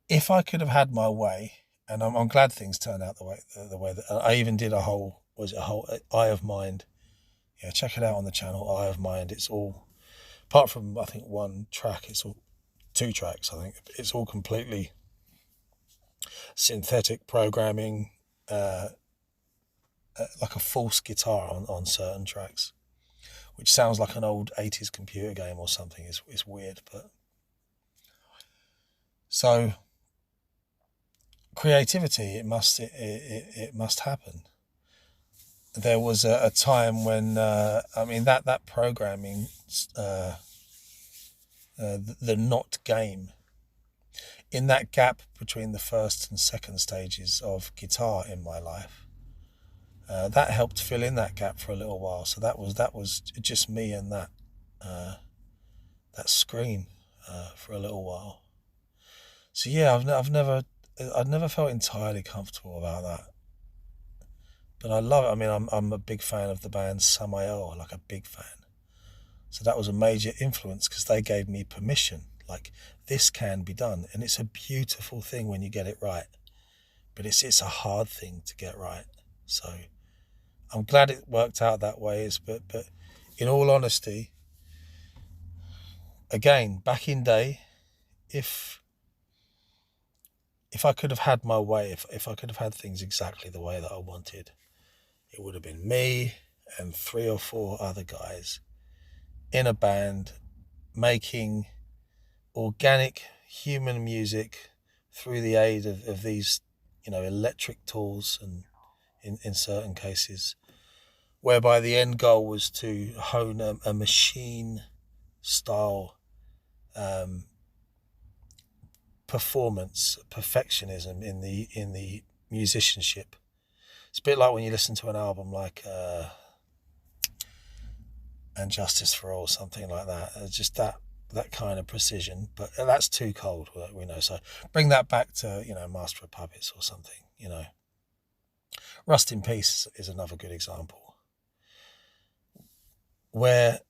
if I could have had my way, and I'm glad things turned out the way that I even did a whole Eye of Mind. Yeah, check it out on the channel, Eye of Mind. It's all, apart from I think one track, it's all 2 tracks. I think it's all completely synthetic programming, like a false guitar on certain tracks, which sounds like an old 80s computer game or something. It's weird, but so creativity, it must happen. There was a time when that programming, the not game, in that gap between the first and second stages of guitar in my life, that helped fill in that gap for a little while. So that was just me and that screen for a little while. So yeah, I've never felt entirely comfortable about that, but I love it. I mean, I'm a big fan of the band Samael, like a big fan. So that was a major influence because they gave me permission. Like, this can be done, and it's a beautiful thing when you get it right. But it's a hard thing to get right. So I'm glad it worked out that way. But in all honesty, again, back in day, if I could have had my way, if I could have had things exactly the way that I wanted, it would have been me and 3 or 4 other guys in a band making organic human music through the aid of these, electric tools, and in certain cases, whereby the end goal was to hone a machine style performance, perfectionism in the musicianship. It's a bit like when you listen to an album like And Justice for All, something like that. It's just that kind of precision, but that's too cold, we know. So bring that back to, Master of Puppets or something, Rust in Peace is another good example, where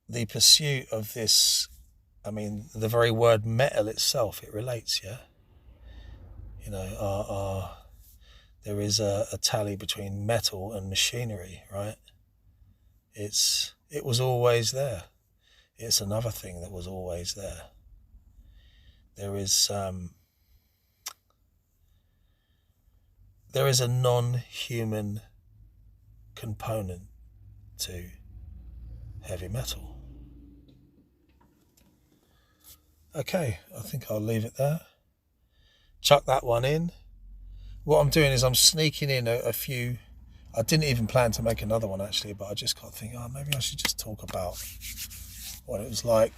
the pursuit of this, the very word metal itself, it relates, yeah? There is a tally between metal and machinery, right? It was always there. It's another thing that was always there. There is a non-human component to heavy metal. Okay, I think I'll leave it there. Chuck that one in. What I'm doing is I'm sneaking in a few. I didn't even plan to make another one actually, but I just got to think, maybe I should just talk about what it was like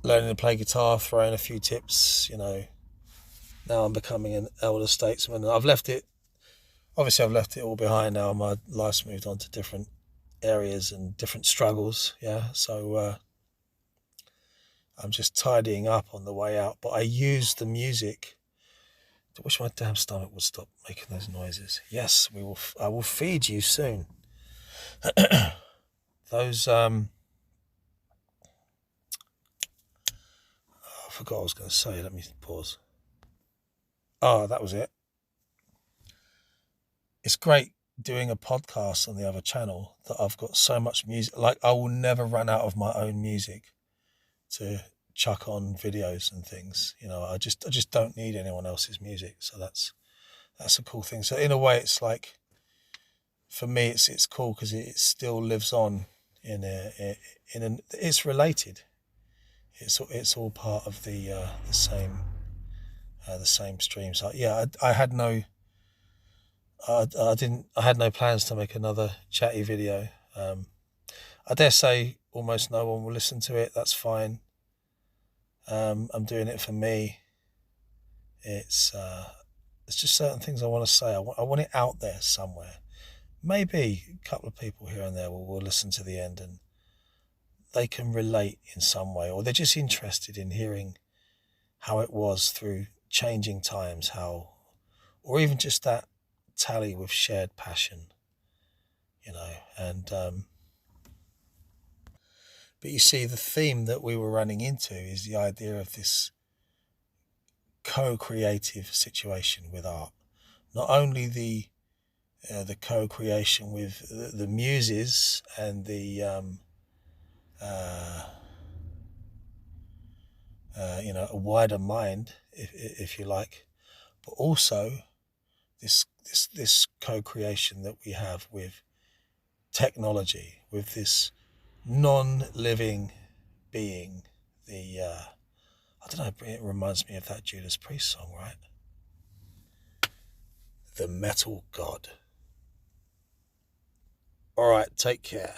learning to play guitar, throwing a few tips. Now I'm becoming an elder statesman. I've left it all behind now. My life's moved on to different areas and different struggles. Yeah, so I'm just tidying up on the way out. But I use the music. I wish my damn stomach would stop making those noises. Yes, I will feed you soon. Those I forgot what I was going to say. Let me pause. That was it. It's great doing a podcast on the other channel that I've got so much music. Like, I will never run out of my own music to chuck on videos and things. I just don't need anyone else's music. So that's a cool thing. So in a way, it's like, for me, it's cool because it still lives on it's related. It's all part of the same stream. So yeah, I had no plans to make another chatty video. I dare say almost no one will listen to it. That's fine. I'm doing it for me. It's just certain things I want to say. I want it out there somewhere. maybe a couple of people here and there will listen to the end and they can relate in some way, or they're just interested in hearing how it was through changing times, or even just that tally with shared passion, and but you see, the theme that we were running into is the idea of this co-creative situation with art. Not only the co-creation with the muses and the a wider mind, if you like, but also this co-creation that we have with technology, with this non-living being. I don't know, it reminds me of that Judas Priest song, right? The Metal God. All right, take care.